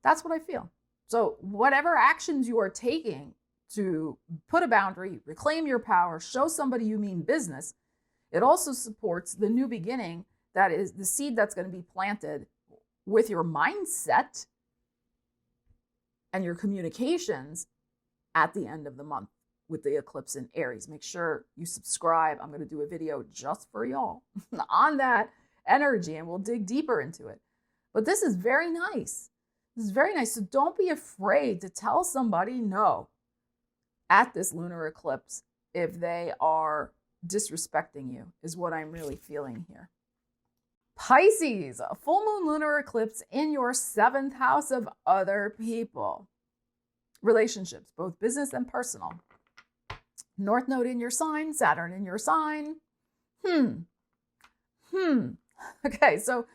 That's what I feel. So whatever actions you are taking to put a boundary, reclaim your power, show somebody you mean business, it also supports the new beginning that is the seed that's going to be planted with your mindset and your communications at the end of the month with the eclipse in Aries. Make sure you subscribe. I'm going to do a video just for y'all on that energy, and we'll dig deeper into it. But this is very nice. This is very nice. So don't be afraid to tell somebody no at this lunar eclipse if they are disrespecting you, is what I'm really feeling here. Pisces, a full moon lunar eclipse in your 7th house of other people. Relationships, both business and personal. North Node in your sign, Saturn in your sign. Okay, so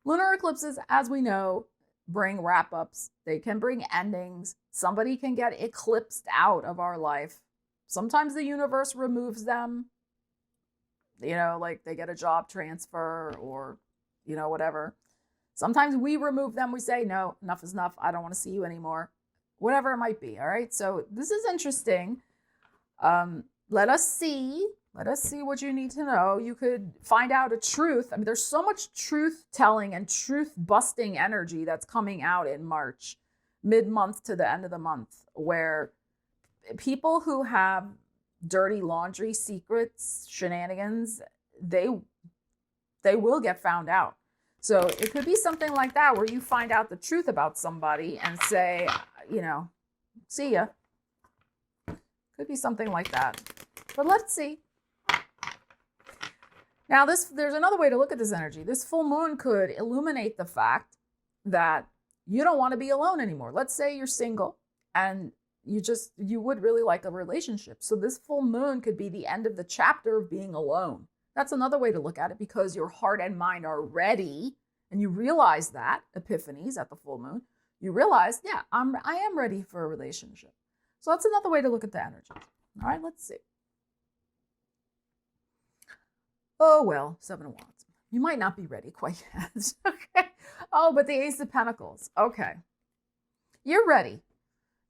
lunar eclipses, as we know, bring wrap-ups. They can bring endings. Somebody can get eclipsed out of our life. Sometimes the universe removes them. You know, like they get a job transfer or, you know, whatever. Sometimes we remove them. We say, no, enough is enough. I don't want to see you anymore. Whatever it might be. All right. So this is interesting. Let us see what you need to know. You could find out a truth. I mean, there's so much truth telling and truth busting energy that's coming out in March, mid-month to the end of the month, where people who have dirty laundry, secrets, shenanigans, they will get found out. So it could be something like that, where you find out the truth about somebody and say, you know, see ya. Could be something like that. But let's see. Now, there's another way to look at this energy. This full moon could illuminate the fact that you don't want to be alone anymore. Let's say you're single and you would really like a relationship. So this full moon could be the end of the chapter of being alone. That's another way to look at it, because your heart and mind are ready, and you realize that, epiphanies at the full moon. You realize, yeah, I am ready for a relationship. So that's another way to look at the energy. All right, let's see. Oh, well, 7 of Wands. You might not be ready quite yet. Okay. Oh, but the Ace of Pentacles. Okay. You're ready.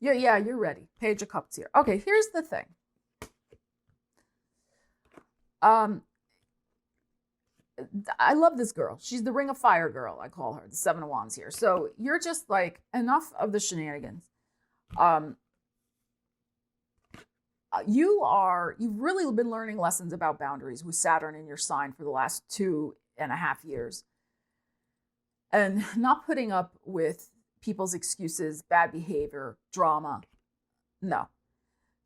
Yeah, you're ready. Page of Cups here. Okay, here's the thing. I love this girl. She's the Ring of Fire girl, I call her, the 7 of Wands here. So you're just like, enough of the shenanigans. You've really been learning lessons about boundaries with Saturn in your sign for the last 2.5 years. And not putting up with people's excuses, bad behavior, drama. No.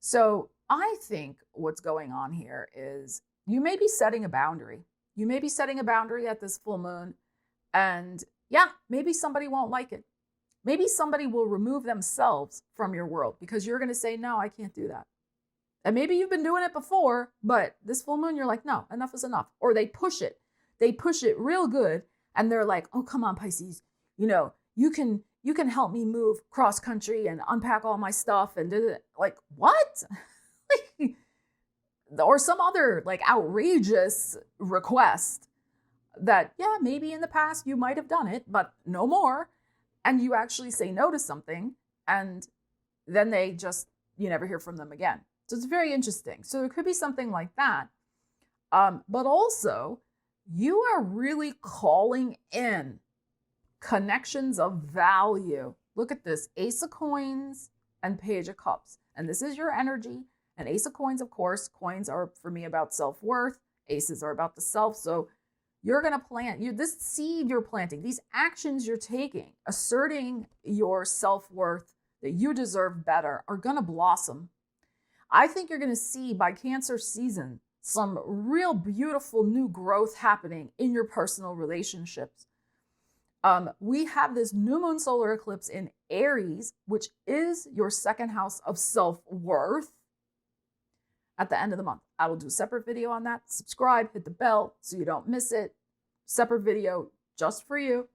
So I think what's going on here is you may be setting a boundary. You may be setting a boundary at this full moon, and yeah, maybe somebody won't like it. Maybe somebody will remove themselves from your world because you're going to say, no, I can't do that. And maybe you've been doing it before, but this full moon, you're like, no, enough is enough. Or they push it. They push it real good. And they're like, oh, come on, Pisces. You know, you can help me move cross country and unpack all my stuff. And like, what? Or some other like outrageous request that, yeah, maybe in the past you might have done it, but no more. And you actually say no to something. And then they just, you never hear from them again. So it's very interesting. So it could be something like that. But also, you are really calling in connections of value. Look at this, Ace of Coins and Page of Cups. And this is your energy. And Ace of Coins, of course, coins are for me about self-worth. Aces are about the self. So you're going to plant this seed you're planting, these actions you're taking, asserting your self-worth, that you deserve better, are going to blossom. I think you're going to see by Cancer season some real beautiful new growth happening in your personal relationships. We have this new moon solar eclipse in Aries, which is your second house of self-worth, at the end of the month. I will do a separate video on that. Subscribe, hit the bell so you don't miss it. Separate video just for you.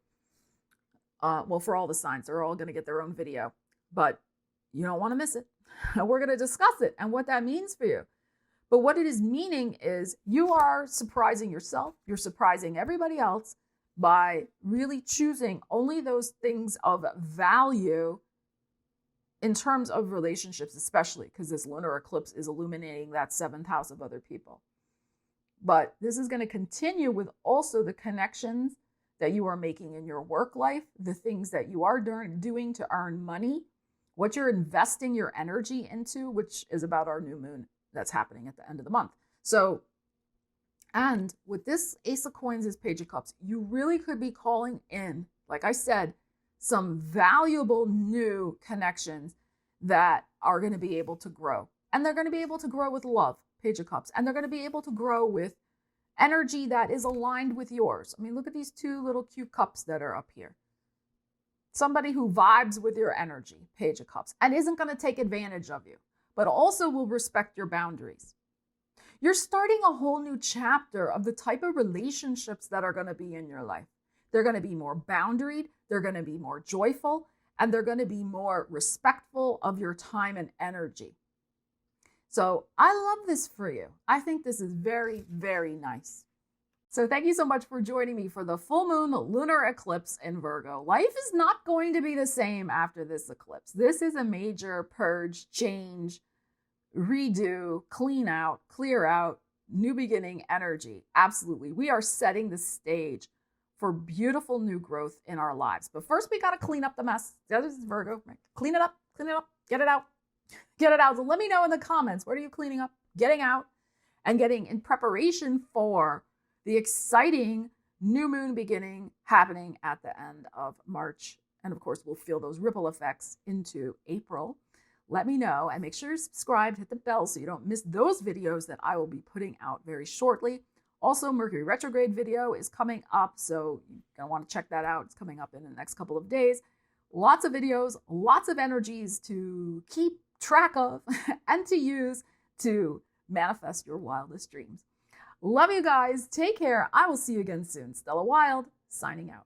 Well, for all the signs, they're all going to get their own video, but you don't want to miss it. We're going to discuss it and what that means for you. But what it is meaning is you are surprising yourself. You're surprising everybody else by really choosing only those things of value in terms of relationships, especially because this lunar eclipse is illuminating that seventh house of other people. But this is going to continue with also the connections that you are making in your work life, the things that you are doing to earn money, what you're investing your energy into, which is about our new moon that's happening at the end of the month. So, and with this Ace of Coins, this Page of Cups, you really could be calling in, like I said, some valuable new connections that are going to be able to grow. And they're going to be able to grow with love, Page of Cups. And they're going to be able to grow with energy that is aligned with yours. I mean, look at these two little cute cups that are up here. Somebody who vibes with your energy, Page of Cups, and isn't going to take advantage of you, but also will respect your boundaries. You're starting a whole new chapter of the type of relationships that are going to be in your life. They're going to be more boundaried, they're going to be more joyful, and they're going to be more respectful of your time and energy. So I love this for you. I think this is very, very nice. So thank you so much for joining me for the full moon lunar eclipse in Virgo. Life is not going to be the same after this eclipse. This is a major purge, change, redo, clean out, clear out, new beginning energy. Absolutely. We are setting the stage for beautiful new growth in our lives. But first we got to clean up the mess. The other is Virgo. Clean it up, get it out, get it out. So let me know in the comments, what are you cleaning up, getting out, and getting in preparation for the exciting new moon beginning happening at the end of March. And of course, we'll feel those ripple effects into April. Let me know and make sure you're subscribed, hit the bell so you don't miss those videos that I will be putting out very shortly. Also, Mercury retrograde video is coming up, so you're going to want to check that out. It's coming up in the next couple of days. Lots of videos, lots of energies to keep track of and to use to manifest your wildest dreams. Love you guys. Take care. I will see you again soon. Stella Wilde, signing out.